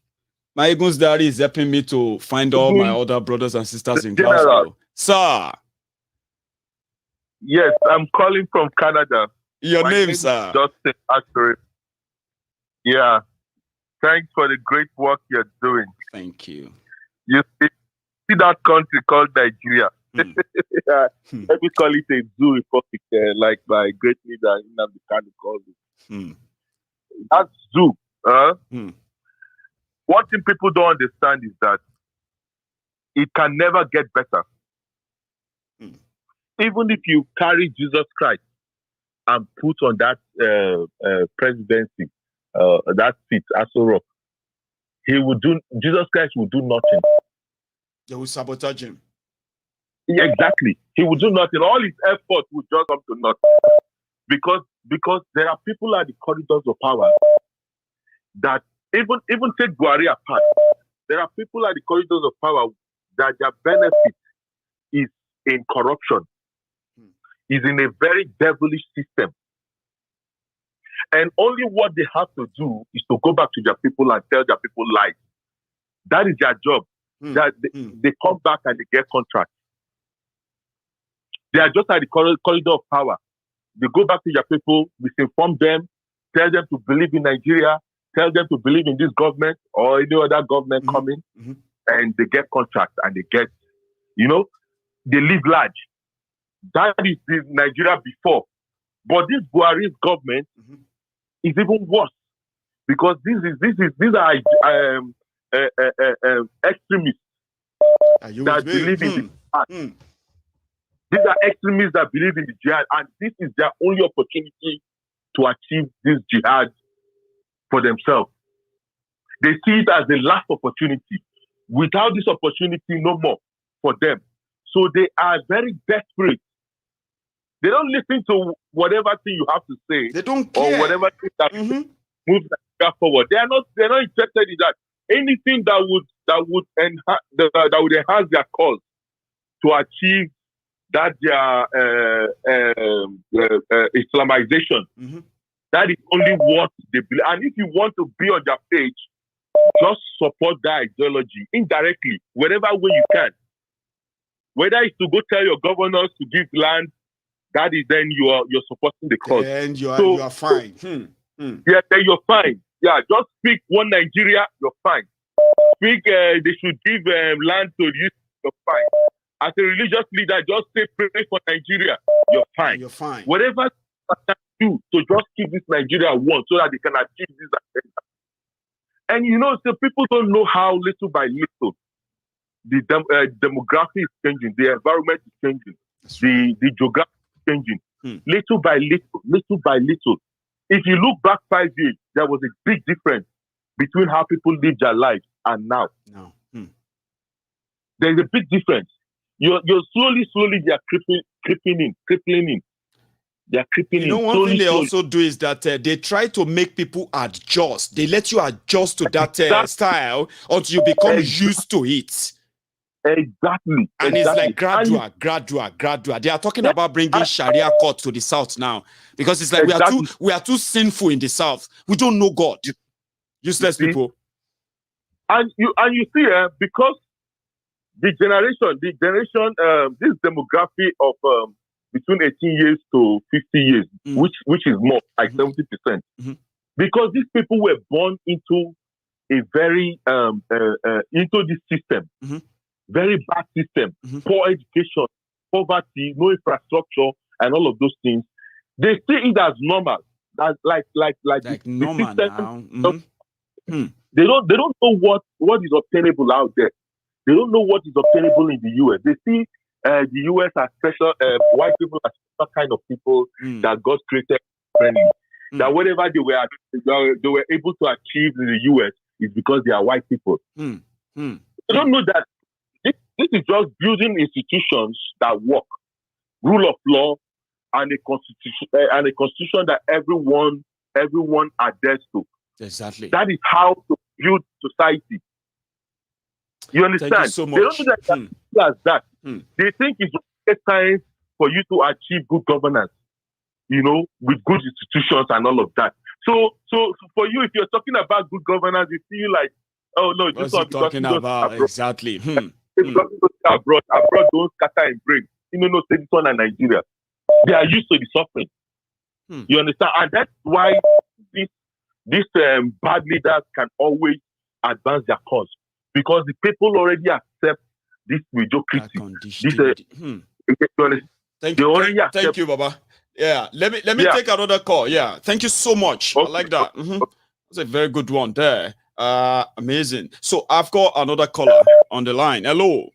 Maiyegun's diary is helping me to find all my other brothers and sisters in Glasgow. Sir.
Yes, I'm calling from Canada.
Your name, sir?
Justin Attahiru. Yeah. Thanks for the great work you're doing.
Thank you.
You see that country called Nigeria. Let me call it a zoo republic, like my great leader Nnamdi Kanu calls it. That zoo. One thing people don't understand is that it can never get better. Even if you carry Jesus Christ and put on that presidency, that seat, Aso Rock, Jesus Christ will do nothing.
They will sabotage him.
Yeah, exactly. He will do nothing. All his effort will just come to nothing. Because there are people at the corridors of power that even take Buhari apart, there are people at the corridors of power that their benefit is in corruption, is in a very devilish system. And only what they have to do is to go back to their people and tell their people lies. That is their job. That they come back and they get contracts. They are just at the corridor of power. They go back to their people, misinform them, tell them to believe in Nigeria, tell them to believe in this government or any other government coming, and they get contracts and they get, they live large. That is the Nigeria before. But this Buhari's government is even worse because these are extremists that believe in the jihad. These are extremists that believe in the jihad, and this is their only opportunity to achieve this jihad for themselves. They see it as the last opportunity. Without this opportunity, no more for them. So they are very desperate. They don't listen to whatever thing you have to say.
They don't care.
Or whatever thing that moves Nigeria forward. They're not interested in that. Anything that would enhance their cause to achieve that their Islamization. That is only what they believe. And if you want to be on their page, just support that ideology indirectly, whatever way you can. Whether it's to go tell your governors to give land, that is then you're supporting the cause.
And you are fine.
Yeah, then you're fine. Yeah, just speak one Nigeria, you're fine. Speak they should give land to you, you're fine. As a religious leader, just say pray for Nigeria, you're fine.
You're fine.
Whatever you can do to just keep this Nigeria one so that they can achieve this agenda. And so people don't know how little by little the demography is changing, the environment is changing, the geography is changing. Little by little. If you look back 5 years, there was a big difference between how people live their lives and now. There's a big difference. You're slowly they are crippling in. They are crippling in.
One thing they also do is that they try to make people adjust. They let you adjust to that style until you become used to it.
Exactly.
And it's like gradual. They are talking about bringing Sharia court to the South now. Because it's like we are too sinful in the South. We don't know God. Useless people.
And you see, because this demography of between 18 years to 50 years, which is more like 70%, because these people were born into a very into this system, very bad system, poor education, poverty, no infrastructure, and all of those things. They see it as normal, as like
normal now.
They don't know what is obtainable out there. They don't know what is obtainable in the US. They see the US as special, white people as special kind of people that God created friendly. That whatever they were able to achieve in the US is because they are white people. They don't know that this is just building institutions that work, rule of law, and a constitution that everyone adheres to.
Exactly.
That is how to build society. You understand?
Thank you so much.
They don't do that as that. They think it's a time for you to achieve good governance, you know, with good institutions and all of that. So for you, if you're talking about good governance, you feel like, oh no,
what's he talking about? Exactly.
Abroad don't scatter and break. You know, say this one in Nigeria. They are used to the suffering. You understand? And that's why these bad leaders can always advance their cause, because the people already accept this mediocrity.
Thank you, Baba. Yeah, let me take another call. Yeah, thank you so much. Okay. I like that. That's a very good one there. Amazing. So I've got another caller on the line. Hello.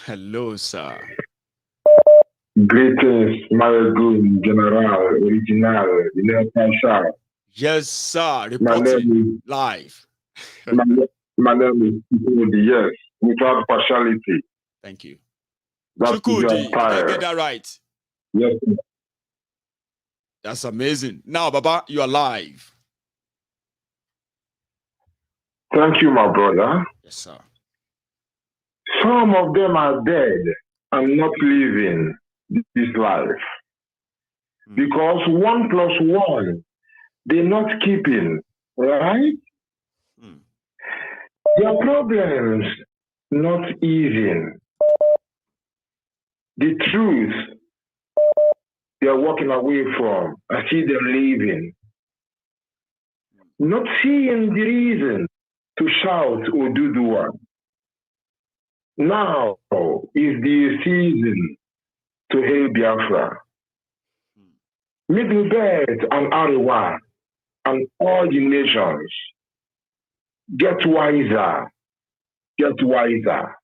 Hello, sir.
Greetings, Maiyegun, General, Original,
Yes, sir. Reporting live.
my name is Chukudi, yes, without partiality.
Thank you.
Chukudi,
did I get that right?
Yes.
That's amazing. Now, Baba, you are live.
Thank you, my brother.
Yes, sir.
Some of them are dead and not living this life. Because 1 + 1, they're not keeping, right? Their problems not easing. The truth they are walking away from, I see them leaving. Not seeing the reason to shout or do the one. Now is the season to hail Biafra. Middle Belt and Ariwa and all the nations, get wiser, get wiser.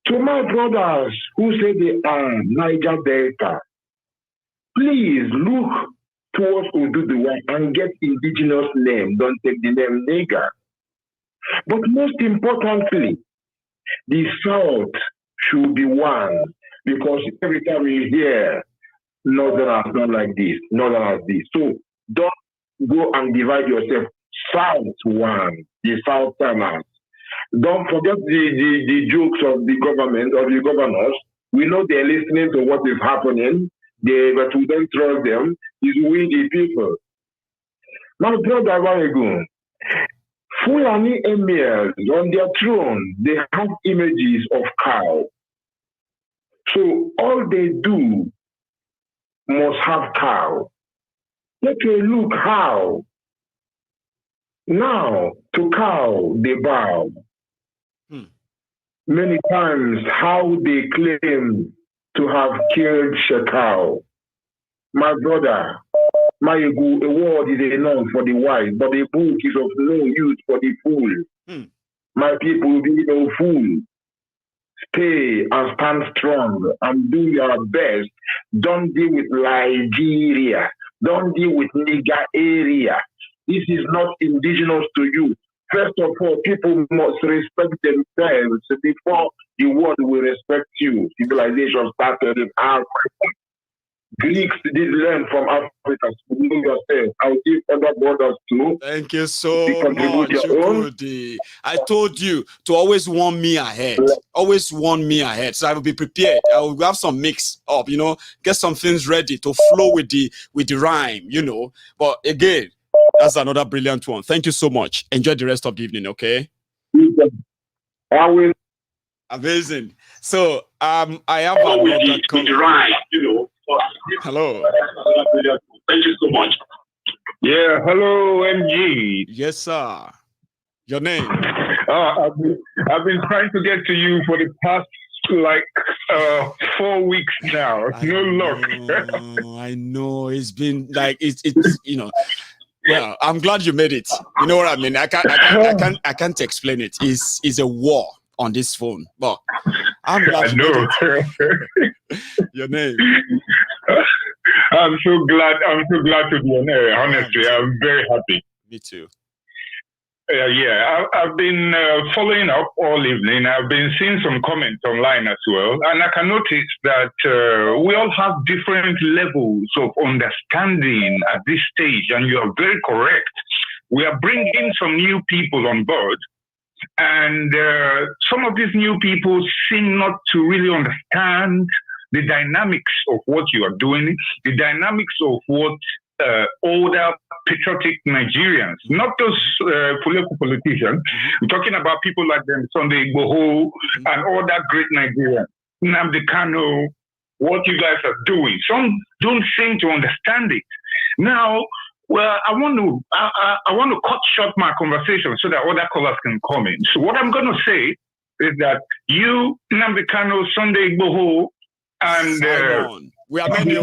To my brothers who say they are Niger Delta, please look towards Oduduwa and get indigenous name. Don't take the name nigger. But most importantly, the South should be one, because every time we hear Northerners not like this, Northerners this. So don't go and divide yourself. South one, the Southerners. Don't forget the jokes of the government, of the governors. We know they're listening to what is happening, but we don't trust them. It's we the people. My brother Maiyegun, Fulani emirs on their throne, they have images of cow. So all they do must have cow. Take a look how. Now, to cow, they bow. Many times, how they claim to have killed Shekau. My brother, Maiyegun, a word is enough for the wise, but a book is of no use for the fool. My people, be no fool. Stay and stand strong and do your best. Don't deal with Nigeria. Don't deal with Niger area. This is not indigenous to you. First of all, people must respect themselves before the world will respect you. Civilization started in Africa. Greeks did learn from Africa. So know yourself. I'll give other brothers too.
Thank you so much, Chukudi. I told you to always warn me ahead. Always warn me ahead. So I will be prepared. I will have some mix up, you know, get some things ready to flow with the rhyme, you know. But again, that's another brilliant one. Thank you so much. Enjoy the rest of the evening, okay?
I will.
Amazing. So I have another call.
You know.
Hello.
Thank you so much. Yeah, hello, MG.
Yes, sir. Your name?
I've been trying to get to you for the past 4 weeks now. No luck.
I know. It's been like it's you know. Well, I'm glad you made it. You know what I mean? I can't explain it. It's a war on this phone. But I'm glad you made it. Your name?
I'm so glad to be on air. Honestly, I'm very happy.
Me too.
I've been following up all evening. I've been seeing some comments online as well. And I can notice that we all have different levels of understanding at this stage. And you are very correct. We are bringing some new people on board. And some of these new people seem not to really understand the dynamics of what you are doing, the dynamics of what older patriotic Nigerians, not those political politicians. We're talking about people like them, Sunday Igboho, and all that great Nigerians, Nnamdi Kanu, what you guys are doing. Some don't seem to understand it. Now, well, I want to cut short my conversation so that other callers can come in. So what I'm going to say is that you, Nnamdi Kanu, Sunday Igboho, and
we are many.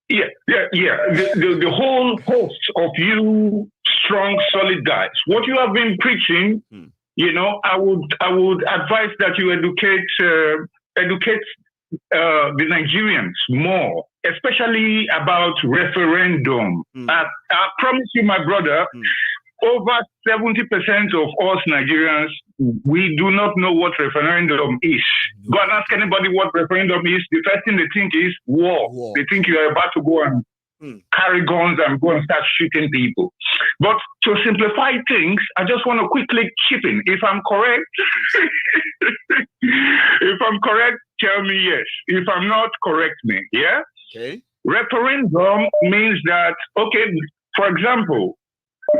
The whole host of you strong, solid guys. What you have been preaching, you know, I would advise that you educate the Nigerians more, especially about referendum. I promise you, my brother, over 70% of us Nigerians, we do not know what referendum is. Go and ask anybody what referendum is. The first thing they think is war. They think you are about to go and carry guns and go and start shooting people. But to simplify things, I just want to quickly chip in. If I'm correct, tell me yes. If I'm not, correct me. Yeah?
Okay.
Referendum means that, okay, for example,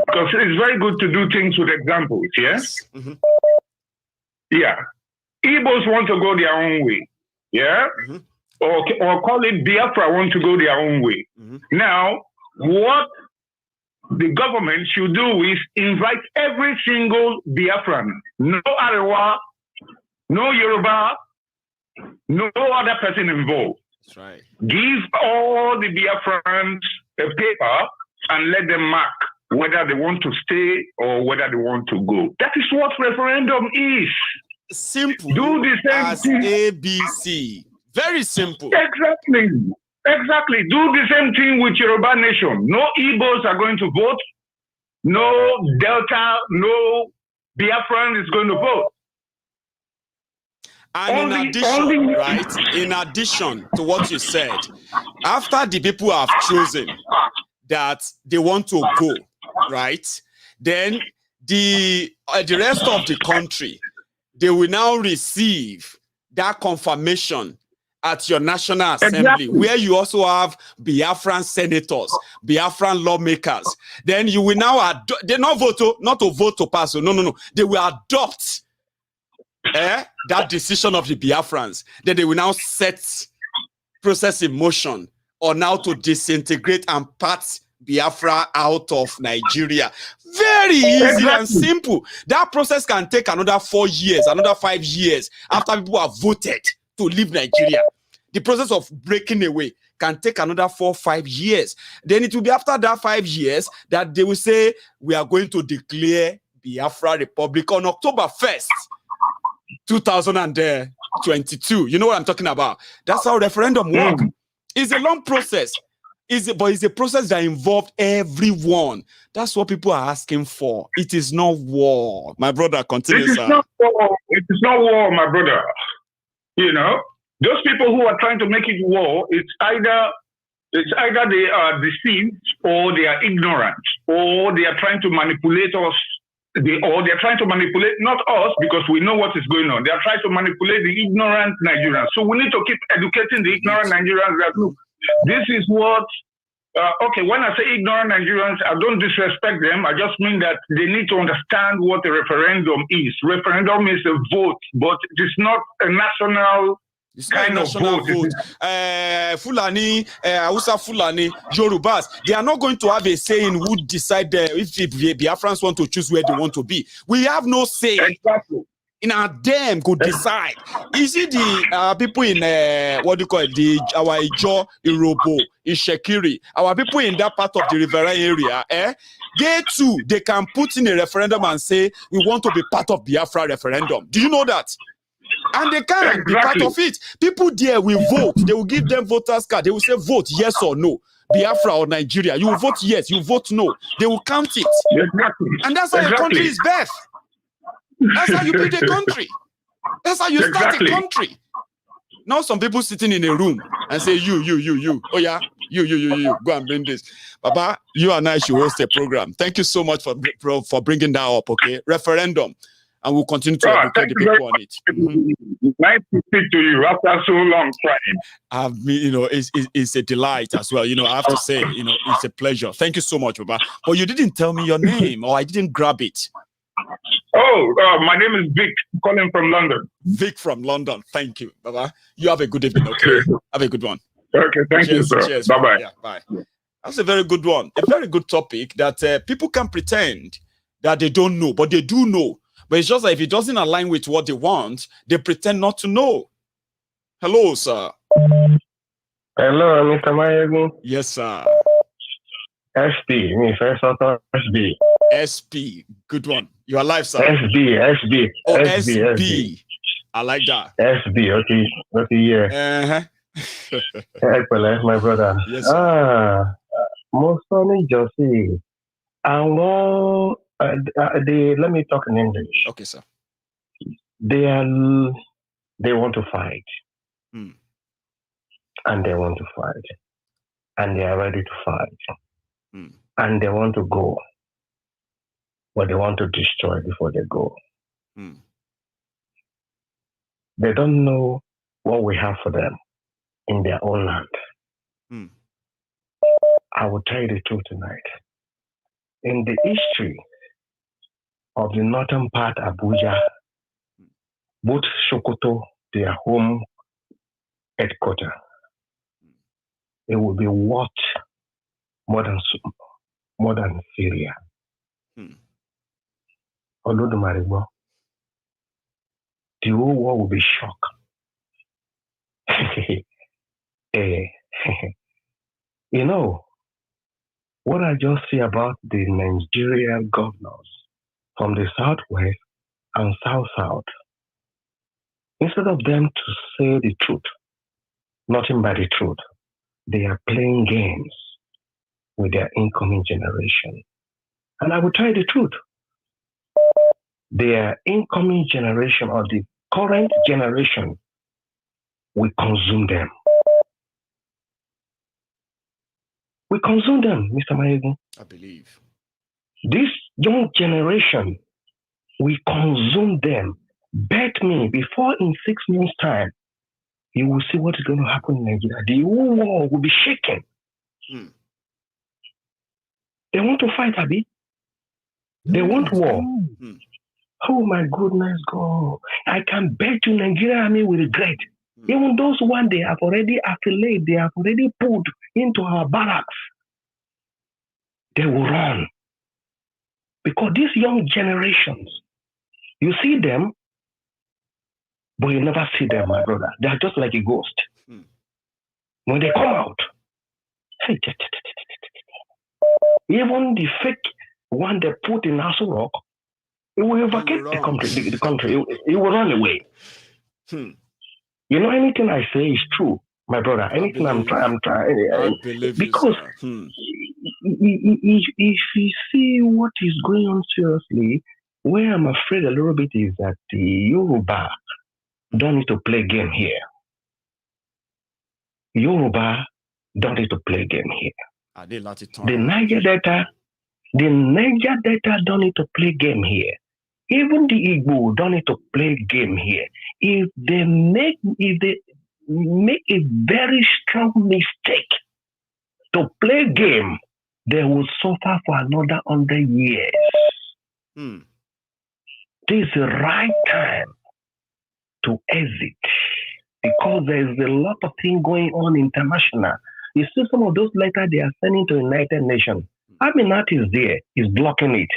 because it's very good to do things with examples, yes? Yeah. Igbos want to go their own way, yeah? Or call it Biafra want to go their own way. Now, what the government should do is invite every single Biafran, no Arewa, no Yoruba, no other person involved.
That's right.
Give all the Biafrans a paper and let them mark whether they want to stay or whether they want to go. That is what referendum is.
Simple.
Do the same
as
thing.
ABC. Very simple.
Exactly. Do the same thing with Yoruba Nation. No Igbos are going to vote. No Delta, no Biafran is going to vote.
And in addition to what you said, after the people have chosen that they want to go, right, then the rest of the country, they will now receive that confirmation at your National Assembly, where you also have Biafran senators, Biafran lawmakers. Then you will now they not to vote to pass. No. They will adopt that decision of the Biafrans. Then they will now set process in motion or now to disintegrate and part Biafra out of Nigeria. Very easy and simple. That process can take another 4 years, another 5 years after people have voted to leave Nigeria. The process of breaking away can take another 4 or 5 years. Then it will be after that 5 years that they will say, we are going to declare Biafra Republic on October 1st, 2022. You know what I'm talking about? That's how referendum works. It's a long process. But it's a process that involved everyone. That's what people are asking for. It is not war. My brother, continue, sir.
It is not war, my brother. You know, those people who are trying to make it war, it's either they are deceived or they are ignorant or they are trying to manipulate us. Or they're trying to manipulate not us because we know what is going on. They are trying to manipulate the ignorant Nigerians. So we need to keep educating the ignorant Nigerians that look, this is what, okay, when I say ignorant Nigerians, I don't disrespect them. I just mean that they need to understand what a referendum is. Referendum is a vote, but it is not a national kind of vote.
Fulani, Hausa Fulani, Yorubas, they are not going to have a say in who decide if the Biafrans want to choose where they want to be. We have no say.
Exactly.
In our them could decide. Is it the people in what do you call it? Our Ijo, Irobo, Ishekiri, our people in that part of the riverine area, they too, they can put in a referendum and say we want to be part of Biafra referendum. Do you know that? And they can be part of it. People there will vote. They will give them voters card. They will say vote yes or no. Biafra or Nigeria, you vote yes, you vote no. They will count it.
Exactly.
And that's how a country is birthed. That's how you build a country. That's how you start a country. Now some people sitting in a room and say, you. Oh yeah, you. Go and bring this. Baba, you and I should host a program. Thank you so much for bringing that up, okay? Referendum. And we'll continue to educate the people on it.
Nice to speak to you after so long time.
It's a delight as well. I have to say, it's a pleasure. Thank you so much, Baba. But you didn't tell me your name, or I didn't grab it.
My name is Vic, calling from London.
Vic from London. Thank you, Baba. You have a good evening, okay? Have a good one.
Okay, thank you, sir.
Cheers.
Bye-bye.
Yeah, bye. That's a very good one. A very good topic that people can pretend that they don't know, but they do know. But it's just that if it doesn't align with what they want, they pretend not to know. Hello, sir.
Hello, Mr. Maiyegun.
Yes, sir.
SP, me first author, SB.
SP, good one. You're alive, sir.
SB.
Oh,
SB.
SB. I like that.
SB, okay, yeah. Hello, my brother.
Yes, sir.
Most funny Josie. Let me talk in English.
Okay, sir.
They want to fight. And they want to fight. And they are ready to fight. And they want to go. But they want to destroy before they go. They don't know what we have for them in their own land. I will tell you the truth tonight. In the history of the northern part, Abuja, both Sokoto, their home headquarters, it will be worth more than Syria. Although the Maribo, the whole world will be shocked. What I just see about the Nigerian governors from the southwest and south, instead of them to say the truth, nothing but the truth, they are playing games with their incoming generation. And I will tell you the truth. Their incoming generation or the current generation will consume them. We consume them, Mr. Maiyegun.
I believe.
This young generation, we consume them. Bet me, before in 6 months' time, you will see what is going to happen in Nigeria. The whole world will be shaken. They want to fight, Abi. They want war. Oh my goodness, God. I can bet you Nigeria army will regret. Even those one they have already affiliated, they have already put into our barracks. They will run. Because these young generations, you see them, but you never see them, my brother. They are just like a ghost. When they come out, even the fake one they put in Aso Rock, it will evacuate the country. It will run away. You know, anything I say is true, my brother. Anything I'm trying. Because if you see what is going on seriously, where I'm afraid a little bit is that the Yoruba don't need to play game here. Yoruba don't need to play game here. The Niger Delta don't need to play game here. Even the Igbo don't need to play game here. If they make a very strong mistake to play game, they will suffer for another 100 years. This is the right time to exit because there is a lot of things going on international. You see some of those letters they are sending to the United Nations. Aminat is there, is blocking it.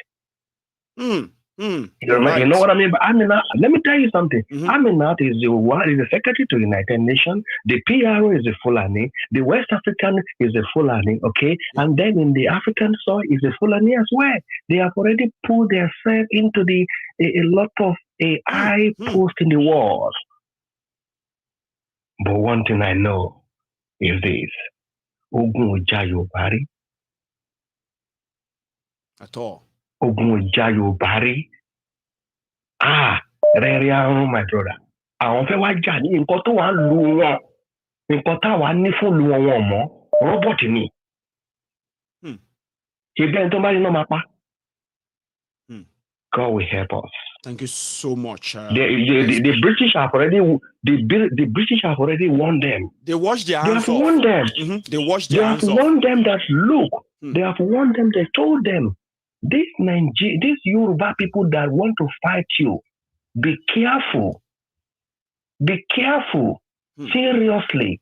You know what I mean? But Aminat, let me tell you something. Aminat is the secretary to the United Nations. The PRO is a Fulani. The West African is a Fulani, okay? And then in the African soil is a Fulani as well. They have already pulled themselves into a lot of high post in the world. But one thing I know is this. Ogun Oja Yorùbá rí.
At all.
Ogun Oja Yorùbá rí. Rẹ́rẹ́ àrùn, my brother. Àwọn fẹ́ wá jà ní nǹkan tó wà ń lu wọn. Nǹkan táwa ní fún lu wọn mọ́. Robot ni. Ṣé tó bá ní náà máa pa? God will help us.
Thank you so much.
The British have already the British have already warned them.
They washed their hands off.
They have warned them.
They washed their hands off.
They have warned them that look. They have warned them. They told them these Yoruba people that want to fight you, be careful. Be careful. Seriously,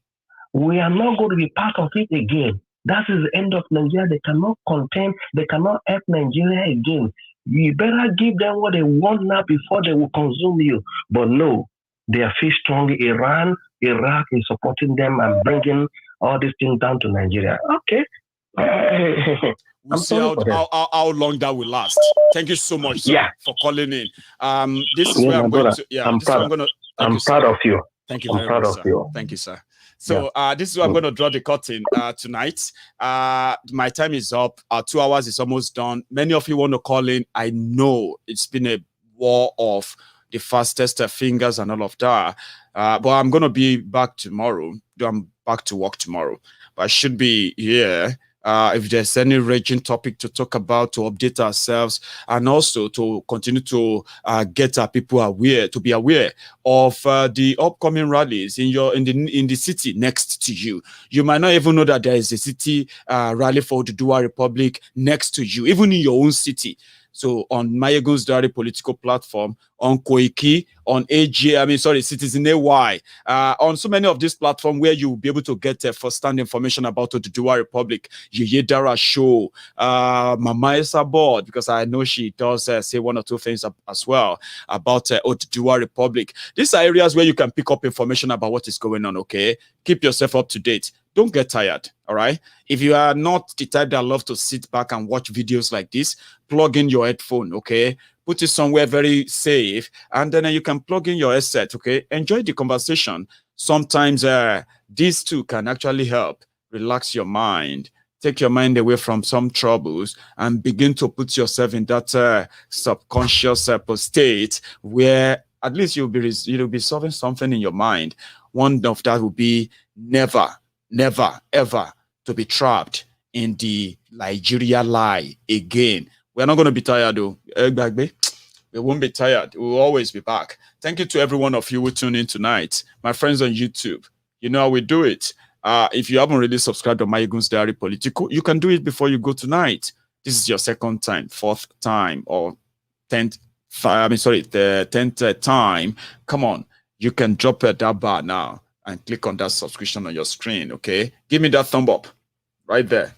we are not going to be part of it again. That is the end of Nigeria. They cannot contain. They cannot help Nigeria again. You better give them what they want now before they will consume you. But no, they are feel strong. Iran, Iraq is supporting them and bringing all these things down to Nigeria. Okay.
We'll see how long that will last. Thank you so much, sir, for calling in. This is where I'm going to. Yeah,
I'm proud of you.
Thank you very much, sir. Thank you, sir. So this is where I'm going to draw the curtain tonight. My time is up. 2 hours is almost done. Many of you want to call in. I know it's been a war of the fastest fingers and all of that. But I'm going to be back tomorrow. I'm back to work tomorrow. But I should be here. If there's any raging topic to talk about, to update ourselves, and also to continue to get our people aware, to be aware of the upcoming rallies in the city next to you. You might not even know that there is a city rally for the Dua Republic next to you, even in your own city. So on Maiyegun's Politico platform, on Koiki, on Citizen AY, on so many of these platforms where you will be able to get first-hand information about the Dua Republic, Yeye Dara show, Mama Esa board, because I know she does say one or two things as well about the Dua Republic. These are areas where you can pick up information about what is going on, okay? Keep yourself up to date. Don't get tired, all right? If you are not the type that love to sit back and watch videos like this, plug in your headphone, okay? Put it somewhere very safe, and then you can plug in your headset, okay? Enjoy the conversation. Sometimes these two can actually help relax your mind, take your mind away from some troubles, and begin to put yourself in that subconscious state where at least you'll be solving something in your mind. One of that will be never, ever to be trapped in the Nigeria lie again. We're not going to be tired, though. We won't be tired. We'll always be back. Thank you to every one of you who tuned in tonight. My friends on YouTube, you know how we do it. If you haven't really subscribed to Maiyegun's Diary Politico, you can do it before you go tonight. This is your second time, fourth time, or 10th, the 10th time. Come on, you can drop that bar now and click on that subscription on your screen, okay? Give me that thumb up right there.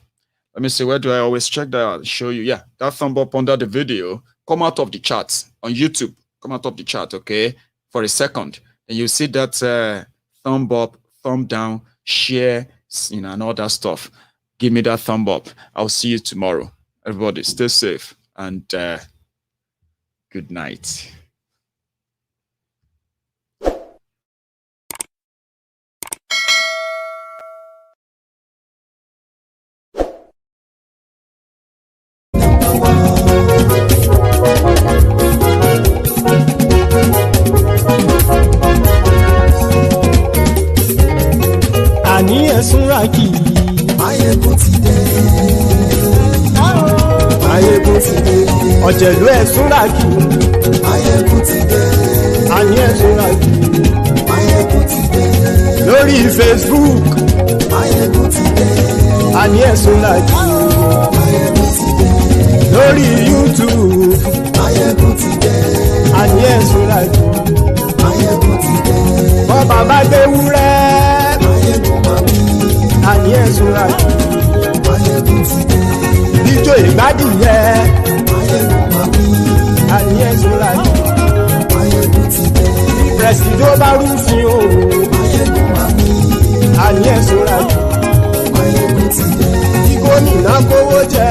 Let me see, where do I always check that out? Show you, yeah, that thumb up under the video. Come out of the chat on YouTube. Come out of the chat, okay, for a second. And you see that thumb up, thumb down, share, and all that stuff. Give me that thumb up. I'll see you tomorrow. Everybody, stay safe and good night.
Àní ẹ̀sùnra kì í. Maiyegun ti dé. Maiyegun ti dé. Ọ̀jẹ̀lú ẹ̀sùnra kì í. Maiyegun ti dé. Àní ẹ̀sùnra kì í. Maiyegun ti dé. Lórí Facebook. Maiyegun ti dé. Àní ẹ̀sùnra kì í. Maiyegun ti dé. Lórí YouTube. Maiyegun ti dé. Àní ẹ̀sùnra kì í. Maiyegun ti dé. Bọ́ bàbá gbé wúrẹ́. Àní ẹ̀sùn àjò Maiyegun ti dé. Ijó ìgbádìyẹ àní ẹ̀sùn àjò Maiyegun ti dé. Pẹ̀sìdó bá rúfin o àní ẹ̀sùn àjò Maiyegun ti dé. Kí gómìnà kówó jẹ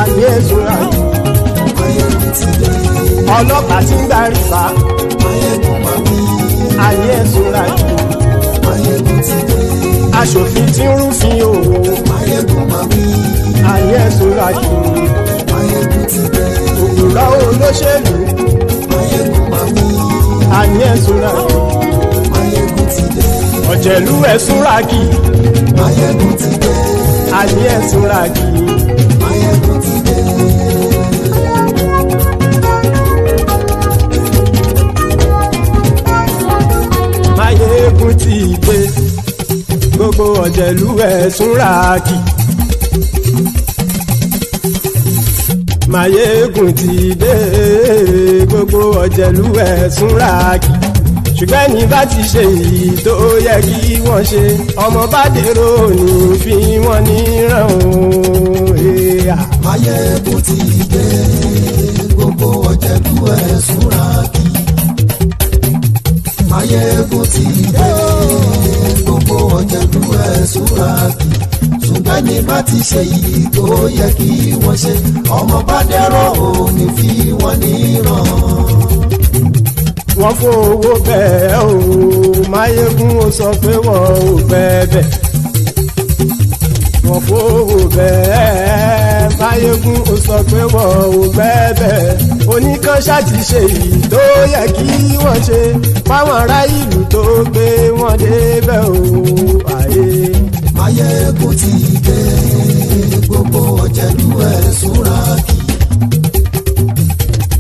àní ẹ̀sùn àjò Maiyegun ti dé. Ọlọ́pàá tí ń gbà rìbá àní ẹ̀sùn àjò Maiyegun ti dé. aṣòfin tí ń rúfin o.
Maiyegun máa wí.
Ayé ẹ̀sùn ràjò.
Maiyegun ti dé.
Òkúra olóṣèlú.
Maiyegun máa wí.
Ayé ẹ̀sùn ràjò.
Maiyegun ti dé.
Ọ̀jẹ̀lú ẹ̀sùn ràgì.
Maiyegun ti dé.
Ayé ẹ̀sùn ràgì.
Maiyegun ti dé.
Maiyegun ti dé. Gbogbo ọ̀jẹ̀lú ẹ̀sùn ràgì. Maiyegun ti dé. Gbogbo ọ̀jẹ̀lú ẹ̀sùn ràgì. Ṣùgbọ́n ní bá ti ṣe èyí tó yẹ kí wọ́n ṣe, ọmọ bá dèrò ní fi wọ́n níran o.
Maiyegun ti dé. Gbogbo ọ̀jẹ̀lú ẹ̀sùn ràgì. Maiyegun ti dé. Gbogbo ọ̀jẹ̀lú ẹ̀sùn ràgì. Ṣùgbọ́n ní bá ti ṣe èyí tó yẹ kí wọ́n ṣe, ọmọ bá dèrò ní fi wọ́n níran.
Wọ́n fowó bẹ́ẹ̀ o, Maiyegun ó sọ pé wọ́n ò bẹ́ẹ̀. Wọ́n fowó bẹ́ẹ̀, Maiyegun ó sọ pé wọ́n ò bẹ́ẹ̀. Oníkanṣá ti ṣe èyí tó yẹ kí wọ́n ṣe, fáwọn ará ìlú tó gbé wọn débẹ̀ o.
Maiyegun ti dé. Gbogbo ọ̀jẹ̀lú ẹ̀sùn ràgì.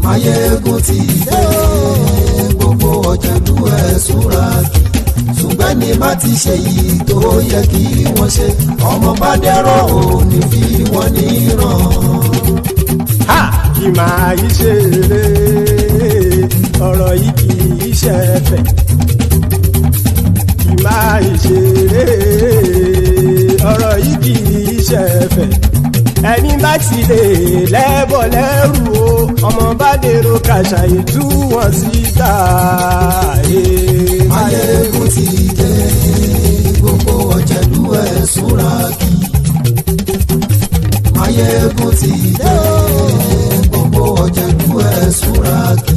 Maiyegun ti dé. Gbogbo ọ̀jẹ̀lú ẹ̀sùn ràgì. Ṣùgbọ́n ní bá ti ṣe yìí tó yẹ kí wọ́n ṣe, ọmọ bá dẹ́rọ̀ ò ní fi wọ́n níran.
Kì máa yí ṣe eré, ọ̀rọ̀ yìí kì í ṣe ẹ̀fẹ̀. Kì máa yí ṣe eré, ọ̀rọ̀ yìí kì í ṣe ẹ̀fẹ̀. Ẹni bá ti lè lẹ́bọ̀ lẹ́rù o, ọmọ bá dèrò kàṣàyè tú wọn síta.
Maiyegun ti dé. Gbogbo ọ̀jẹ̀lú ẹ̀sùn ràgì. Maiyegun ti dé. Gbogbo ọ̀jẹ̀lú ẹ̀sùn ràgì.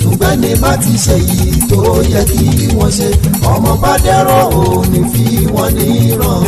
Ṣùgbọ́n ní bá ti ṣe yìí tó yẹ kí wọ́n ṣe, ọmọ bá dẹ́rọ̀ ò ní fi wọ́n níran.